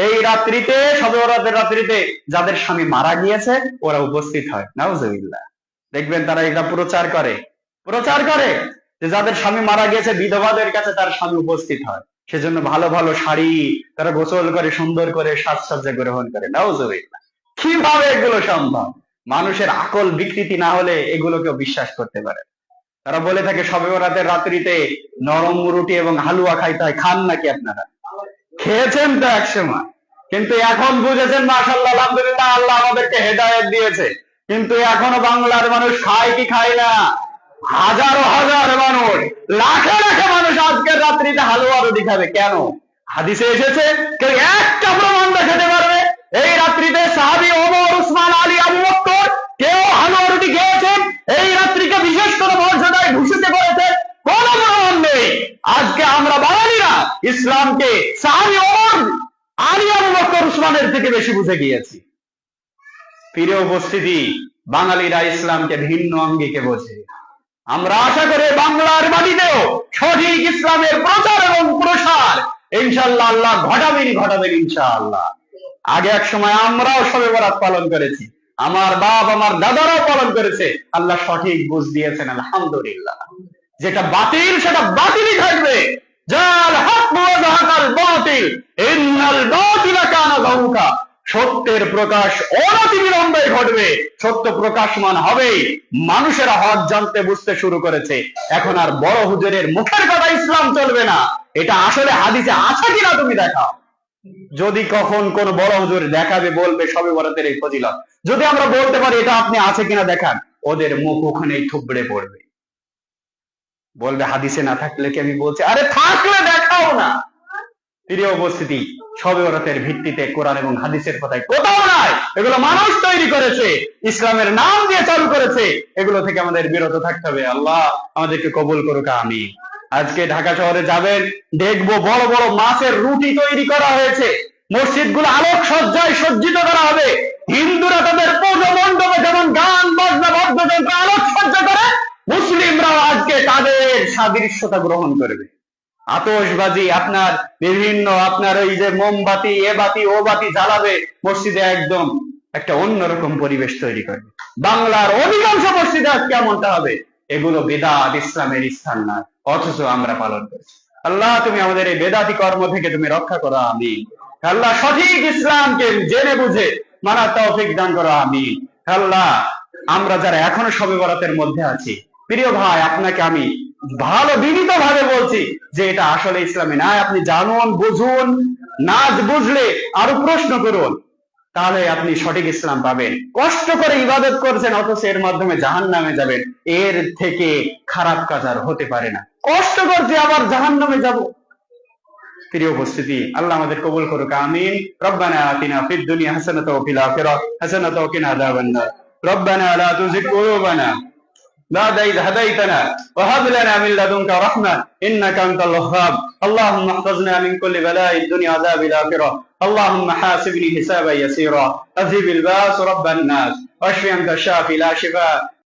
এই রাত্রিতে, শবে বরাতের রাত্রিতে যাদের স্বামী মারা গিয়েছে ওরা উপস্থিত হয়। নাউজুবিল্লাহ। দেখবেন তারা এটা প্রচার করে যে যাদের স্বামী মারা গেছে, বিধবাদের কাছে তার স্বামী উপস্থিত হয়, সেজন্য ভালো ভালো শাড়ি তারা গোসল করে, সুন্দর করে সাজসজ্জা গ্রহণ করে। নাউজুবিল্লাহ। কিভাবে এগুলো সম্ভব? মানুষের আকল বিকৃতি না হলে এগুলোকেও বিশ্বাস করতে পারে। তারা বলে থাকে শবে বরাতের রাত্রিতে নরম রুটি এবং হালুয়া খাইতে হয়। খান নাকি আপনারা? খেয়েছেন তো একসময়, কিন্তু এখন বুঝেছেন মাশাআল্লাহ, আলহামদুলিল্লাহ, আল্লাহ আমাদেরকে হেদায়েত দিয়েছে। কিন্তু এখনো বাংলার মানুষ খায় কি খায় না? হাজারো হাজার মানুষ, লাখে লাখে মানুষ আজকের রাত্রিতে হালুয়া রুটি খাবে। কেন? হাদিসে এসেছে, কেউ একটা প্রমাণ দেখাতে পারবে এই রাত্রিতে সাহাবী ওমর, উসমান, আলী, আবু বকর কেউ হালুয়া রুটি খেয়েছেন, এই রাত্রিকে বিশেষ করে মর্যাদায় ভূষিত করেছে? কোন প্রমাণ নেই। আজকে আমরা বাঙালিরা ইসলামকে সাহাবী ওমর, আলী, আবু বকর, উসমানের থেকে বেশি বুঝে গিয়েছি। প্রিয় উপস্থিতি, বাঙালিরা ইসলামকে ভিন্ন আঙ্গিকে বোঝে। আমরা আশা করি বাংলার মাটিতেও সঠিক ইসলামের প্রচার এবং প্রসার ইনশাআল্লাহ আল্লাহ ঘটাবেন ইনশাআল্লাহ। আগে এক সময় আমরাও শবে বরাত পালন করেছি, আমার বাপ আমার দাদারাও পালন করেছে। আল্লাহ সঠিক বুঝ দিয়েছেন, আলহামদুলিল্লাহ। যেটা বাতিল সেটা বাতিলই থাকবে, জাল হক ওয়া যাহাকাল বাতিল ইন্নাল বাতিলা কানা যাহুকা। সত্যের প্রকাশ অনতিবিলম্বে ঘটবে, সত্য প্রকাশমান হবেই। মানুষেরা হক জানতে বুঝতে শুরু করেছে। এখন আর বড় হুজুরের মুখের কথা ইসলাম চলবে না, এটা আসলে হাদিসে আছে কিনা তুমি দেখাও। যদি কখন কোন বড় হুজুর দেখাবে, বলবে শবে বরাতের এই ফজিলত, যদি আমরা বলতে পারি এটা আপনি আছে কিনা দেখান, ওদের মুখ ওখানেই থুবড়ে পড়বে, বলবে হাদিসে না থাকলে কি আমি বলছি, আরে থাকলে দেখাও না। প্রিয় উপস্থিতি, শবে বরাতের ভিত্তিতে কোরআন এবং হাদিসের কথায় কোথাও নাই। এগুলো মানুষ তৈরি করেছে, ইসলামের নাম দিয়ে চালু করেছে। এগুলো থেকে আমাদের বিরত থাকতে হবে। আল্লাহ আমাদেরকে কবুল করুক, আমিন। আজকে ঢাকা শহরে যাবেন, দেখবো বড় বড় মাছের রুটি তৈরি করা হয়েছে, মসজিদগুলো আলোক সজ্জায় সজ্জিত করা হবে। হিন্দুরা তাদের পুজো মণ্ডপে যেমন গান বাজনা বাদ্যযন্ত্র আলোক সজ্জা করে, মুসলিমরাও আজকে তাদের সাদৃশ্যতা গ্রহণ করবে। আতশবাজি, আপনার বিভিন্ন আপনার ওই যে মোমবাতি, এ বাতি ও বাতি জ্বালাবে, মসজিদে একদম একটা অন্যরকম পরিবেশ তৈরি করবে। বাংলার অধিকাংশ মসজিদে আজকে এমনটা হবে। এগুলো বেদাত, ইসলামের স্থান না, অথচ আমরা পালন করছি। আল্লাহ তুমি আমাদের এই বেদাতি কর্ম থেকে তুমি রক্ষা করো, আমিন। আল্লাহ সঠিক ইসলামকে জেনে বুঝে মানার তৌফিক দান করো, আমিন। আল্লাহ আমরা যারা এখনো শবে বরাতের মধ্যে আছি, প্রিয় ভাই, আপনাকে আমি ভালো বিনীত ভাবে বলছি যে এটা আসলে ইসলামী নয়। আপনি জানুন, বুঝুন, না বুঝলে আরো প্রশ্ন করুন, তাহলে আপনি সঠিক ইসলাম পাবেন। কষ্ট করে ইবাদত করছেন অথচ এর মাধ্যমে জাহান্নামে যাবেন, এর থেকে খারাপ কাজ আর হতে পারে না। কষ্ট করছে আবার জাহান্নামে যাব। প্রিয় উপস্থিতি, আল্লাহ আমাদের কবুল করুক, আমিন। রব্বানা আতিনা ফিদ দুনিয়া হাসানাতাও ওয়া ফিল আখিরাহ হাসানাতাও ওয়া কিনা আযাবান নার। রব্বানা লা তুযিগ কুলুবানা بعد إذ هديتنا وهب لنا من لدنك رحمة إنك أنت الوهاب. اللهم احفظنا من كل بلاء الدنيا عذاب الآخرة. اللهم حاسبني حسابا يسيرا. أذهب الباس رب الناس واشف أنت الشافي لا شفاء